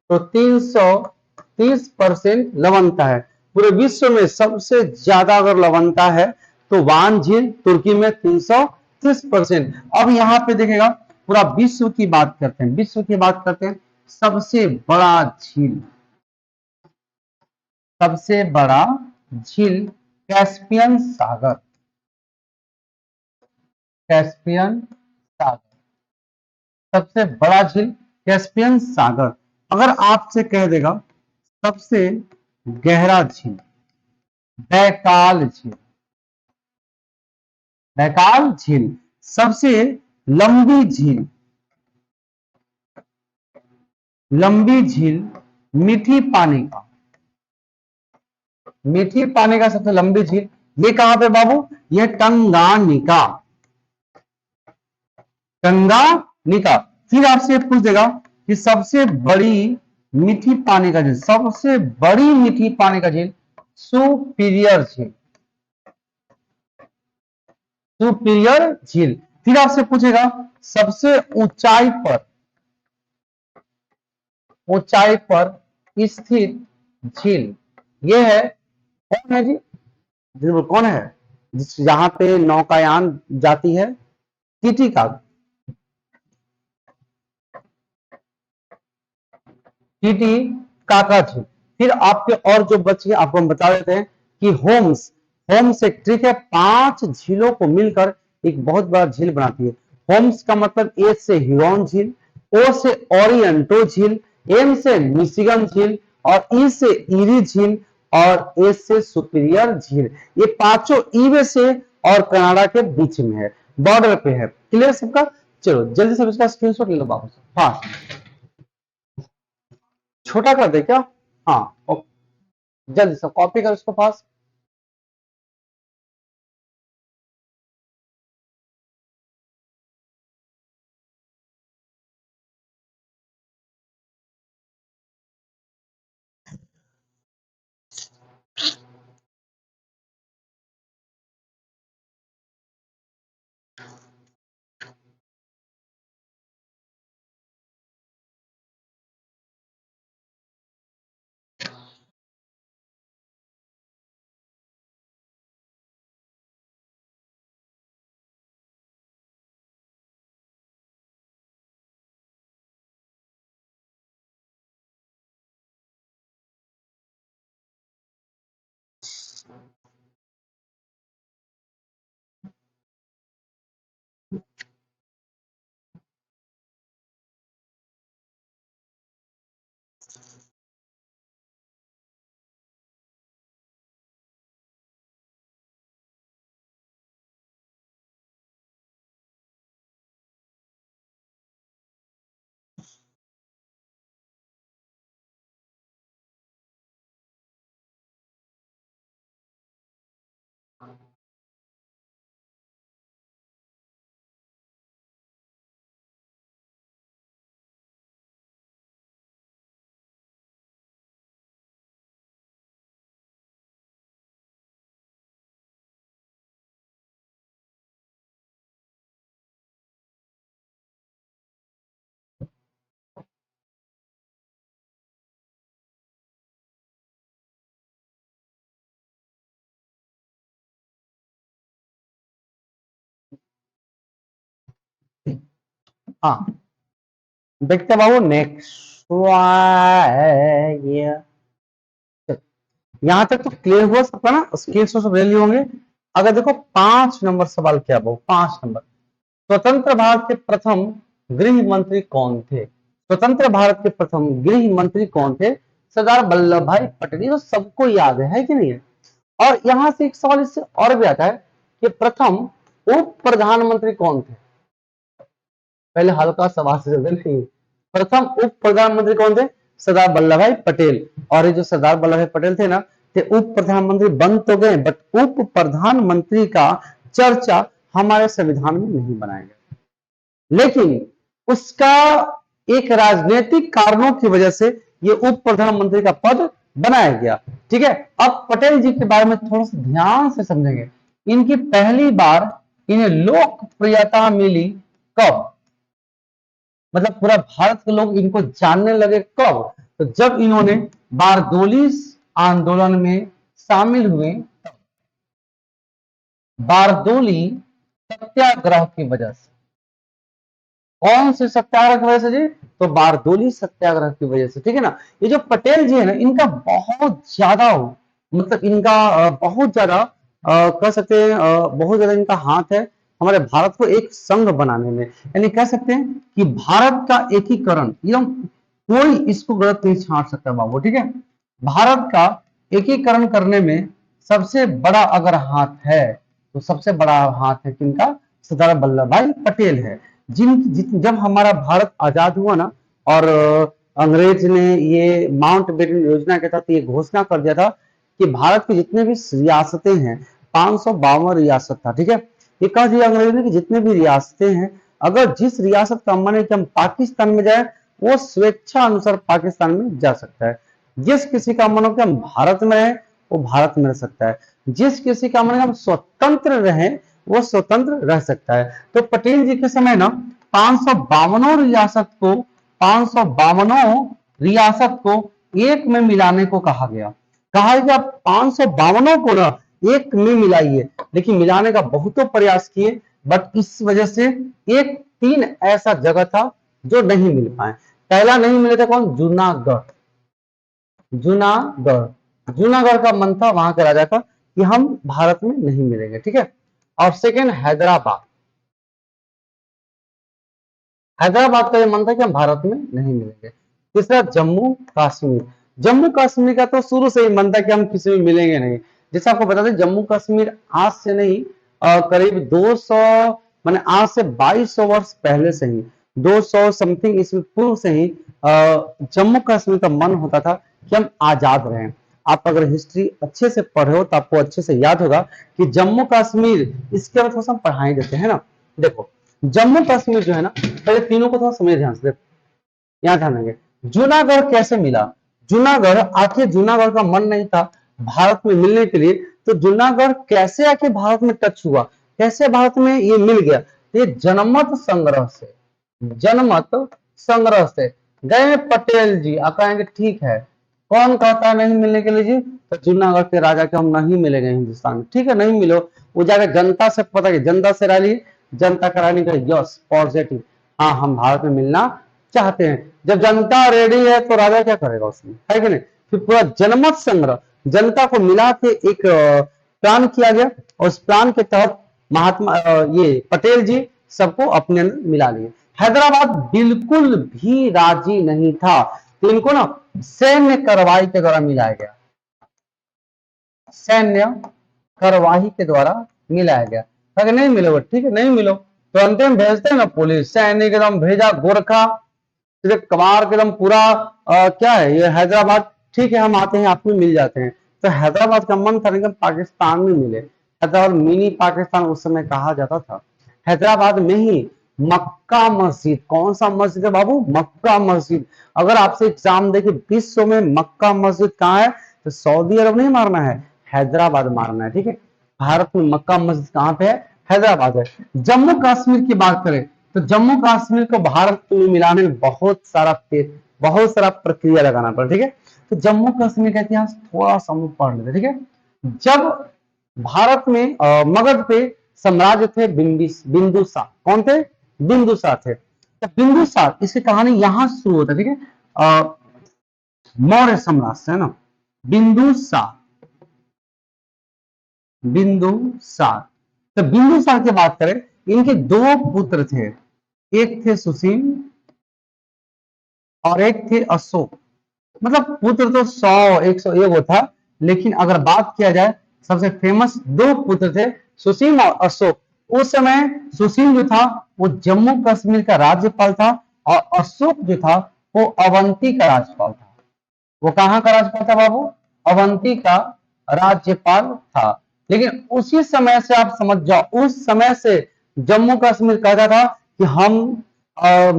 तो 330% लवणता है। पूरे विश्व में सबसे ज्यादा अगर लवणता है तो वांग झील तुर्की में 330%। अब यहां पे देखेगा पूरा विश्व की बात करते हैं, विश्व की बात करते हैं। सबसे बड़ा झील, सबसे बड़ा झील कैस्पियन सागर, कैस्पियन सागर, सबसे बड़ा झील कैस्पियन सागर। अगर आपसे कह देगा सबसे गहरा झील, बैकाल झील, बैकाल झील। सबसे लंबी झील, लंबी झील मीठी पानी का, मीठी पानी का सबसे लंबी झील ये कहां पे बाबू, ये टंगानिका, टंगानिका। फिर आपसे पूछ देगा कि सबसे बड़ी मीठी पानी का झील, सबसे बड़ी मीठी पानी का झील सुपीरियर झील, सुपीरियर झील। फिर आपसे पूछेगा सबसे ऊंचाई पर स्थित झील ये है, कौन है जी, कौन है जिस जहां पे नौकायान जाती है, टीटी का, टीटी काका झील। फिर आपके और जो बच गए आपको हम बता देते हैं कि होम्स, होम्स एक ट्रिक है, 5 झीलों को मिलकर एक बहुत बड़ा झील बनाती है। होम्स का मतलब ए से ह्यूरॉन झील, ओ से ओरिएंटो झील, एम से मिशिगन झील और ई से ईरी झील और एस से सुपीरियर झील। ये पांचों ईवे से और कनाडा के बीच में है, बॉर्डर पे है। क्लियर सबका, चलो जल्दी से इसका स्क्रीनशॉट ले लो बाबू, हाँ छोटा कर दे क्या, हाँ ओके, जल्दी से कॉपी कर उसको पास। हाँ, देखते हैं बाबू नेक्स्ट। यहां तक तो क्लियर हुआ सबका ना, स्केल्स तो सब रेली होंगे। अगर देखो 5 नंबर सवाल क्या बाबू, 5 नंबर, स्वतंत्र भारत के प्रथम गृह मंत्री कौन थे? स्वतंत्र भारत के प्रथम गृह मंत्री कौन थे? सरदार वल्लभ भाई पटेल। ये तो सबको याद है कि नहीं है? और यहां से एक सवाल इससे और भी आता है कि प्रथम उप प्रधानमंत्री कौन थे? पहले हल्का सवाल से चलते नहीं। प्रथम उप प्रधानमंत्री कौन थे? सरदार वल्लभ भाई पटेल। और ये जो सरदार वल्लभ भाई पटेल थे ना, ते उप प्रधानमंत्री बन तो गए, बट उप प्रधानमंत्री का चर्चा हमारे संविधान में नहीं बनाया गया। लेकिन उसका एक राजनीतिक कारणों की वजह से ये उप प्रधानमंत्री का पद बनाया गया। ठीक है, अब पटेल जी के बारे में थोड़ा सा ध्यान से समझेंगे। इनकी पहली बार इन्हें लोकप्रियता मिली कब? मतलब पूरा भारत के लोग इनको जानने लगे कब? तो जब इन्होंने बारदोली आंदोलन में शामिल हुए, बारदोली सत्याग्रह की वजह से। कौन से सत्याग्रह की वजह से जी? तो बारदोली सत्याग्रह की वजह से। ठीक है ना। ये जो पटेल जी है ना, इनका बहुत ज्यादा, मतलब इनका बहुत ज्यादा कह सकते हैं, बहुत ज्यादा इनका हाथ है हमारे भारत को एक संघ बनाने में। यानी कह सकते हैं कि भारत का एकीकरण, एकदम कोई इसको गलत नहीं छांट सकता बाबू। ठीक है, भारत का एकीकरण करने में सबसे बड़ा अगर हाथ है, तो सबसे बड़ा हाथ है किनका? सरदार वल्लभ भाई पटेल है। जब हमारा भारत आजाद हुआ ना, और अंग्रेज ने ये माउंट बेटन योजना के तहत ये घोषणा कर दिया था कि भारत की जितने भी रियासतें हैं, 552 रियासत था। ठीक है, ये कह दिया अंग्रेज ने कि जितने भी रियासतें हैं, अगर जिस रियासत का मन है कि हम पाकिस्तान में जाए, वो स्वेच्छा अनुसार पाकिस्तान में जा सकता है। जिस किसी का मन हो कि हम भारत में रहे, वो भारत में रह सकता है। जिस किसी का मन है हम स्वतंत्र रहे, वो स्वतंत्र रह सकता है। तो पटेल जी के समय ना 552 रियासत को 552 रियासत को एक में मिलाने को कहा गया। कहा गया 552 को ना एक में मिलाइए। लेकिन मिलाने का बहुतों प्रयास किए, बट इस वजह से एक 3 ऐसा जगह था जो नहीं मिल पाए। पहला नहीं मिले था कौन? जूनागढ़। जूनागढ़, जूनागढ़ का मन था वहां के राजा का कि हम भारत में नहीं मिलेंगे। ठीक है, और सेकेंड हैदराबाद, हैदराबाद का ये मन था कि हम भारत में नहीं मिलेंगे। तीसरा जम्मू कश्मीर, जम्मू कश्मीर का तो शुरू से ही मन था कि हम किसी में मिलेंगे नहीं। जैसे आपको बता दें, जम्मू कश्मीर आज से नहीं, करीब 200, माने आज से 2200 वर्ष पहले से ही, 200 समथिंग ईस्वी पूर्व से ही जम्मू कश्मीर का मन होता था कि हम आजाद रहें। आप अगर हिस्ट्री अच्छे से पढ़े हो तो आपको अच्छे से याद होगा कि जम्मू कश्मीर, इसके बारे में थोड़ा सा पढ़ाई देते हैं ना। देखो, जम्मू कश्मीर जो है ना, पहले तीनों को थोड़ा समझ ध्यान से। यहाँ ध्यान देंगे, जूनागढ़ कैसे मिला? जूनागढ़, आखिर जूनागढ़ का मन नहीं था भारत में मिलने के लिए, तो जूनागढ़ कैसे आके भारत में टच हुआ, कैसे भारत में ये मिल गया? ये जनमत संग्रह से, जनमत संग्रह से गए पटेल जी। आप कहेंगे ठीक है, कौन कहता है नहीं मिलने के लिए जी? तो जूनागढ़ के राजा के हम नहीं मिलेंगे हिंदुस्तान में। ठीक है, नहीं मिलो, वो जाकर जनता से पता कि जनता से रैली, जनता का रैली का यस पॉजिटिव, हाँ हम भारत में मिलना चाहते हैं। जब जनता रेडी है तो राजा क्या करेगा उसमें, है कि नहीं? फिर पूरा जनमत संग्रह, जनता को मिला के एक प्लान किया गया और उस प्लान के तहत महात्मा ये पटेल जी सबको अपने अंदर मिला लिए। हैदराबाद बिल्कुल भी राजी नहीं था, तो इनको ना सैन्य कार्रवाई के द्वारा मिलाया गया, सैन्य कार्रवाई के द्वारा मिलाया गया। अगर नहीं मिलो ठीक है, नहीं मिलो तो अंतिम भेजते हैं ना पुलिस, सैनिक एकदम भेजा, गोरखा सीधे कमार के एकदम पूरा क्या है ये हैदराबाद, ठीक है हम आते हैं आप में मिल जाते हैं। तो हैदराबाद का मन था लेकिन पाकिस्तान में मिले। हैदराबाद मिनी पाकिस्तान उस समय कहा जाता था। हैदराबाद में ही मक्का मस्जिद, कौन सा मस्जिद है बाबू? मक्का मस्जिद। अगर आपसे एग्जाम दे कि विश्व में मक्का मस्जिद कहाँ है, तो सऊदी अरब नहीं मारना है, हैदराबाद मारना है। ठीक है, भारत में मक्का मस्जिद कहाँ पे है? हैदराबाद है। जम्मू कश्मीर की बात करें तो जम्मू कश्मीर को भारत में मिलाने में बहुत सारा प्रक्रिया लगाना पड़ा। ठीक है, तो जम्मू कश्मीर का इतिहास थोड़ा सा हम पढ़ लेते। ठीक है, जब भारत में मगध पे साम्राज्य थे बिंदुसार, कौन थे? बिंदुसार थे। तो बिंदुसार, इसकी कहानी यहां शुरू होता है। ठीक है, मौर्य साम्राज्य से है ना, बिंदुसार, बिंदुसार। तो बिंदुसार की बात करें, इनके दो पुत्र थे, एक थे सुसीम और एक थे अशोक। मतलब पुत्र तो 100-101 था, लेकिन अगर बात किया जाए सबसे फेमस दो पुत्र थे, सुसीम और अशोक। उस समय सुसीम जो था वो जम्मू कश्मीर का राज्यपाल था और अशोक जो था वो अवंती का राज्यपाल था। वो कहां का राज्यपाल था बाबू? अवंती का राज्यपाल था। लेकिन उसी समय से आप समझ जाओ, उस समय से जम्मू कश्मीर कहता था कि हम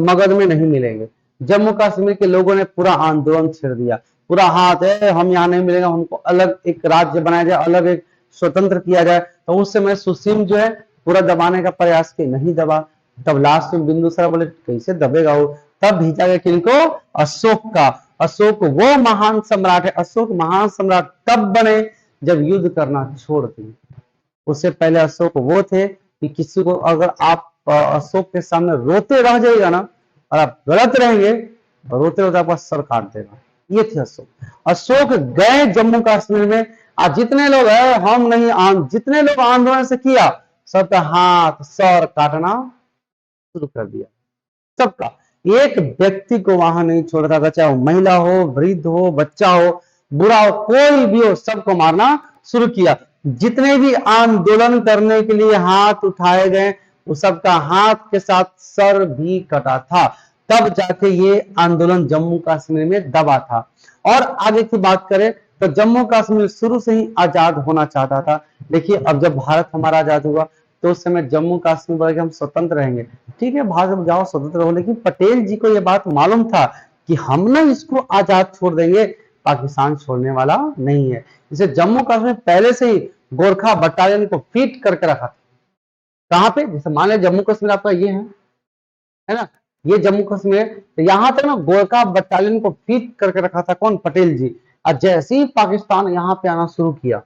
मगध में नहीं मिलेंगे। जम्मू कश्मीर के लोगों ने पूरा आंदोलन छेड़ दिया, पूरा हाथ है हम यहाँ नहीं मिलेंगे, हमको अलग एक राज्य बनाया जाए, अलग एक स्वतंत्र किया जाए। तो उस समय सुसीम जो है पूरा दबाने का प्रयास किया, नहीं दबा। तब लास्ट में बिंदुसार बोले कैसे दबेगा वो, तब भेजा गया किनको? अशोक का। अशोक वो महान सम्राट है, अशोक महान सम्राट तब बने जब युद्ध करना छोड़ दिए। उससे पहले अशोक वो थे कि किसी को अगर आप अशोक के सामने रोते रह जाएगा ना और आप गलत रहेंगे, रोते रोते आपका सर काट देगा। ये थे अशोक। अशोक गए जम्मू कश्मीर में, आज जितने लोग है हम नहीं, जितने लोग आंदोलन से किया सबका हाथ सर काटना शुरू कर दिया, सबका। एक व्यक्ति को वहां नहीं छोड़ रहा था, चाहे वो महिला हो, वृद्ध हो, बच्चा हो, बुरा हो, कोई भी हो, सबको मारना शुरू किया। जितने भी आंदोलन करने के लिए हाथ उठाए गए वो सबका हाथ के साथ सर भी कटा था। तब जाके ये आंदोलन जम्मू कश्मीर में दबा था। और आगे की बात करें तो जम्मू कश्मीर शुरू से ही आजाद होना चाहता था। देखिए अब जब भारत हमारा आजाद हुआ तो उस समय जम्मू कश्मीर बोला कि हम स्वतंत्र रहेंगे। ठीक है, भारत में जाओ स्वतंत्र रहो, लेकिन पटेल जी को यह बात मालूम था कि हम ना इसको आजाद छोड़ देंगे, पाकिस्तान छोड़ने वाला नहीं है। इसे जम्मू कश्मीर पहले से ही गोरखा बटालियन को फिट करके रखा था। कहां पे? जैसे मान लिया जम्मू कश्मीर आपका ये है ना, ये जम्मू कश्मीर, तो यहां तक ना गोरखा बटालियन को फिट करके रखा था कौन? पटेल जी। और जैसे ही पाकिस्तान यहाँ पे आना शुरू किया,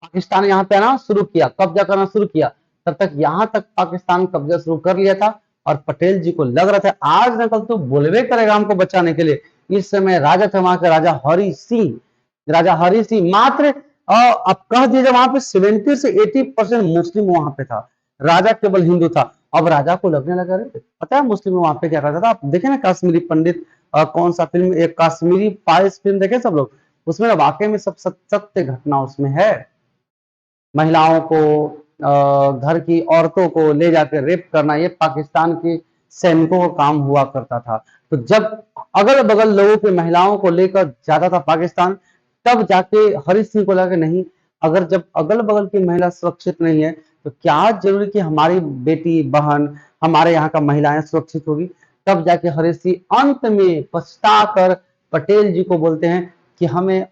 पाकिस्तान यहाँ पे आना शुरू किया, कब्जा करना शुरू किया, तब तक यहाँ तक पाकिस्तान कब्जा शुरू कर लिया था। और पटेल जी को लग रहा था आज न कल तो बोलवे करेगा हमको बचाने के लिए। इस समय राजा थे वहां के राजा हरि सिंह, राजा हरि सिंह मात्र अब कह दीजिए वहां पे 70 से 80% मुस्लिम वहां पे था, राजा केवल हिंदू था। अब राजा को लगने लगा पता है मुस्लिम वहां पे क्या करता था। आप देखे ना कश्मीरी पंडित, कौन सा फिल्म, एक कश्मीरी फाइल्स फिल्म देखे सब लोग, उसमें वाकई में सब सत्य घटना उसमें है। महिलाओं को, घर की औरतों को ले जाकर रेप करना, ये पाकिस्तान के सैनिकों का काम हुआ करता था। तो जब अगल बगल लोगों की महिलाओं को लेकर जाता था पाकिस्तान, तब जाके हरि सिंह को लगा नहीं, अगर जब अगल बगल की महिला सुरक्षित नहीं है तो क्या जरूरी कि हमारी बेटी बहन, हमारे यहाँ का महिलाएं सुरक्षित होगी। तब जाके हरि सिंह अंत में पछता कर पटेल जी को बोलते हैं कि हमें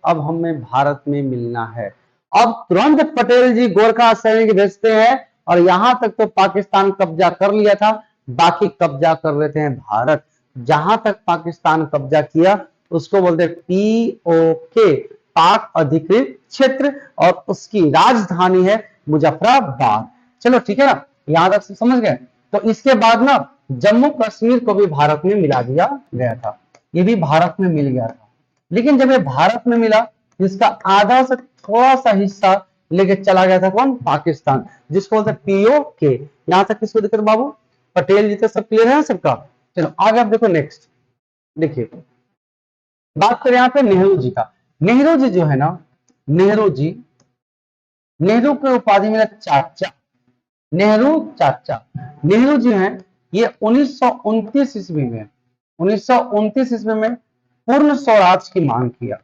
भारत में मिलना है। अब तुरंत पटेल जी गोरखा सैनिक भेजते हैं और यहां तक तो पाकिस्तान कब्जा कर लिया था, बाकी कब्जा कर लेते हैं भारत। जहां तक पाकिस्तान कब्जा किया उसको बोलते हैं POK, पाक अधिकृत क्षेत्र, और उसकी राजधानी है मुजफ्फराबाद। चलो ठीक है ना, यहां तक समझ गए। तो इसके बाद ना जम्मू कश्मीर को भी भारत में मिला दिया गया था, ये भी भारत में मिल गया था। लेकिन जब ये भारत में मिला जिसका आधा से थोड़ा सा हिस्सा लेके चला गया था कौन? पाकिस्तान, जिसको बोलते POK। यहां तक किसको दिक्कत बाबू? पटेल जी तक सब क्लियर है ना सबका? चलो आगे आप देखो नेक्स्ट। देखिए बात करें यहाँ पे नेहरू जी का। नेहरू जी जो है ना, नेहरू जी, नेहरू के उपाधि मिला चाचा, नेहरू चाचा। नेहरू जी हैं ये 1929 ईस्वी में, 1929 ईस्वी में पूर्ण स्वराज की मांग किया।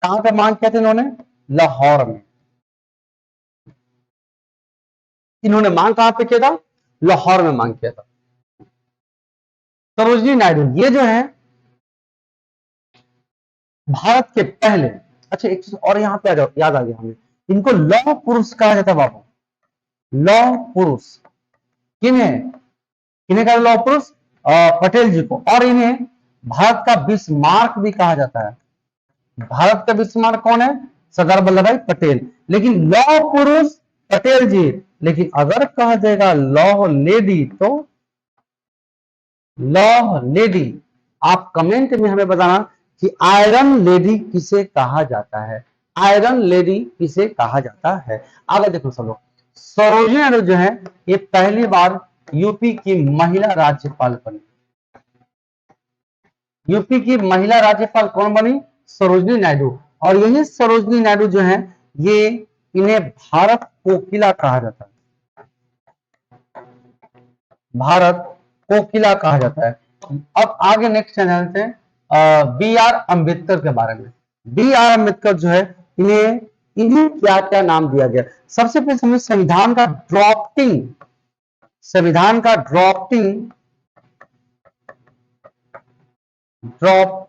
कहां पे मांग किया था इन्होंने? लाहौर में। इन्होंने मांग कहां पे किया था? लाहौर में मांग किया था। सरोजिनी नायडू ये जो है भारत के पहले, अच्छा एक चीज और यहां पे आ जाओ, याद आ गया हमें, इनको लौह पुरुष कहा जाता है बाबू, लौह पुरुष। किन्हें किन्हें कहा लौह पुरुष? पटेल जी को। और इन्हें भारत का बिस्मार्क भी कहा जाता है। भारत का बिस्मार्क कौन है? सरदार वल्लभ भाई पटेल। लेकिन लौह पुरुष पटेल जी, लेकिन अगर कहा जाएगा लौह लेडी तो लौह लेडी। आप कमेंट में हमें बताना कि आयरन लेडी किसे कहा जाता है, आयरन लेडी किसे कहा जाता है। आगे देखो सब लोग, सरोजिनी नायडू जो है ये पहली बार यूपी की महिला राज्यपाल बनी। यूपी की महिला राज्यपाल कौन बनी? सरोजिनी नायडू। और यही सरोजिनी नायडू जो है ये, इन्हें भारत कोकिला कहा जाता है, भारत कोकिला कहा जाता है। अब आगे नेक्स्ट जानते हैं BR अम्बेडकर के बारे में। BR अम्बेडकर जो है इन्हें इन्हें क्या क्या नाम दिया गया? सबसे पहले समझ, संविधान का ड्राफ्टिंग, संविधान का ड्राफ्टिंग, ड्रॉप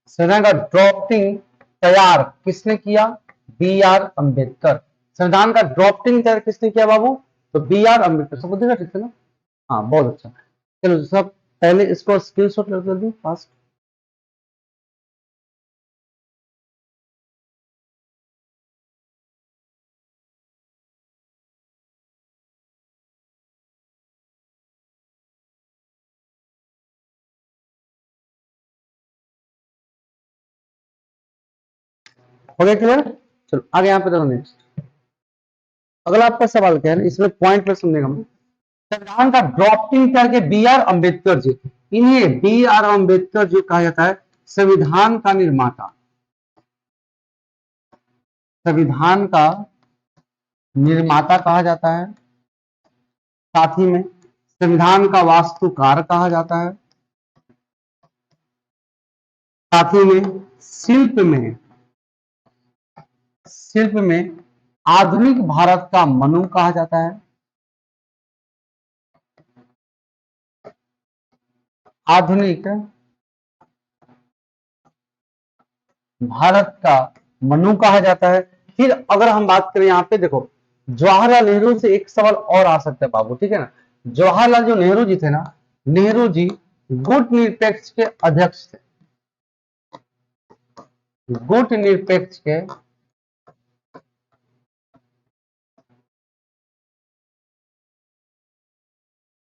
संविधान का ड्राफ्टिंग तैयार किसने किया? BR अम्बेडकर। संविधान का ड्राफ्टिंग तैयार किसने किया बाबू? तो BR अम्बेडकर। सबको देखा ठीक है ना? हाँ बहुत अच्छा। चलो सब पहले इसको स्क्रीनशॉट कर दो फास्ट। हो गया क्लियर? चलो आगे यहाँ पे देखो नेक्स्ट। अगला आपका सवाल क्या है, इसमें पॉइंट पर सुनने का मतलब, संविधान का ड्राफ्टिंग करके BR अम्बेडकर जी, इन्हें BR अम्बेडकर जो कहा जाता है संविधान का निर्माता, संविधान का निर्माता कहा जाता है। साथ ही में संविधान का वास्तुकार कहा जाता है। साथ ही में शिल्प में, शिल्प में आधुनिक भारत का मनु कहा जाता है। आधुनिक भारत का मनु कहा जाता है। फिर अगर हम बात करें यहाँ पे देखो, जवाहरलाल नेहरू से एक सवाल और आ सकता है बाबू, ठीक है ना? जवाहरलाल जो नेहरू जी थे ना, नेहरू जी गुट निरपेक्ष के अध्यक्ष थे, गुट निरपेक्ष के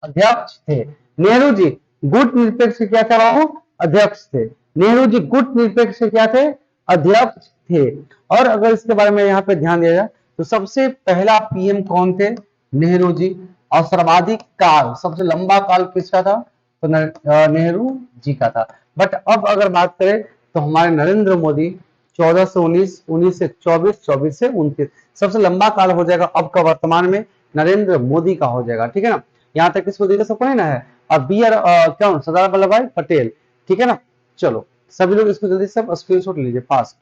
अध्यक्ष थे। नेहरू जी गुट निरपेक्ष के क्या थे बाबू? अध्यक्ष थे। नेहरू जी गुट निरपेक्ष के क्या थे? अध्यक्ष थे। और अगर इसके बारे में यहाँ पे ध्यान दिया जाए तो सबसे पहला PM कौन थे? नेहरू जी। और सर्वाधिक काल, सबसे लंबा काल किसका था? तो नेहरू जी का था। बट अब अगर बात करें तो हमारे नरेंद्र मोदी 14 से 19, 19 से 24, 24 से 29, सबसे लंबा काल हो जाएगा अब का वर्तमान में नरेंद्र मोदी का हो जाएगा, ठीक है ना? यहाँ तक इसको देखिए सबको नहीं ना है। और BR कौन? सरदार वल्लभ भाई पटेल, ठीक है ना? चलो सभी लोग इसको जल्दी से स्क्रीनशॉट लीजिए फास्ट,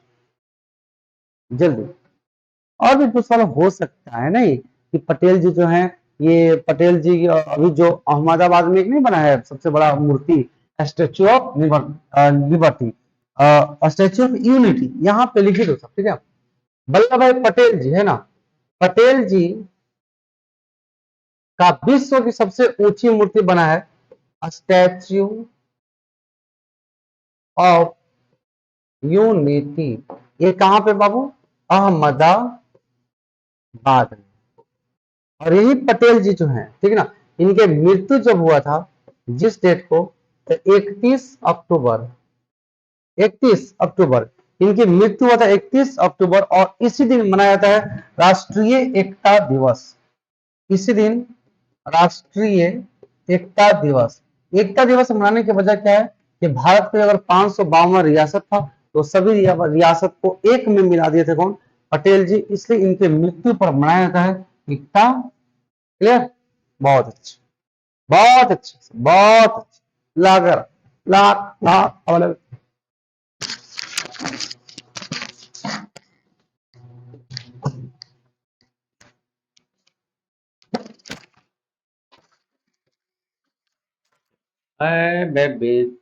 जल्दी। और भी कुछ सवाल हो सकता है नहीं कि पटेल जी जो हैं, ये पटेल जी अभी जो अहमदाबाद में एक नहीं बना है सबसे बड़ा मूर्ति, Statue of Liberty, Statue of Unity, यहाँ पे लिखे दो सब, ठीक है? वल्लभ भाई पटेल जी है ना, पटेल जी का विश्व की सबसे ऊंची मूर्ति बना है स्टैच्यू ऑफ यूनिटी। ये कहां पे बाबू? अहमदाबाद में। और यही पटेल जी जो हैं, ठीक है ना, इनके मृत्यु जब हुआ था जिस डेट को 31 अक्टूबर, 31 अक्टूबर इनकी मृत्यु हुआ था 31 अक्टूबर, और इसी दिन मनाया जाता है राष्ट्रीय एकता दिवस। इसी दिन राष्ट्रीय एकता दिवस। एकता दिवस मनाने की वजह क्या है कि भारत में अगर 552 रियासत था तो सभी रियासत को एक में मिला दिए थे कौन? पटेल जी। इसलिए इनके मृत्यु पर मनाया जाता है एकता। क्लियर? बहुत अच्छे, बहुत अच्छे, बहुत अच्छे। लागर लाख लाख अलग। बेबी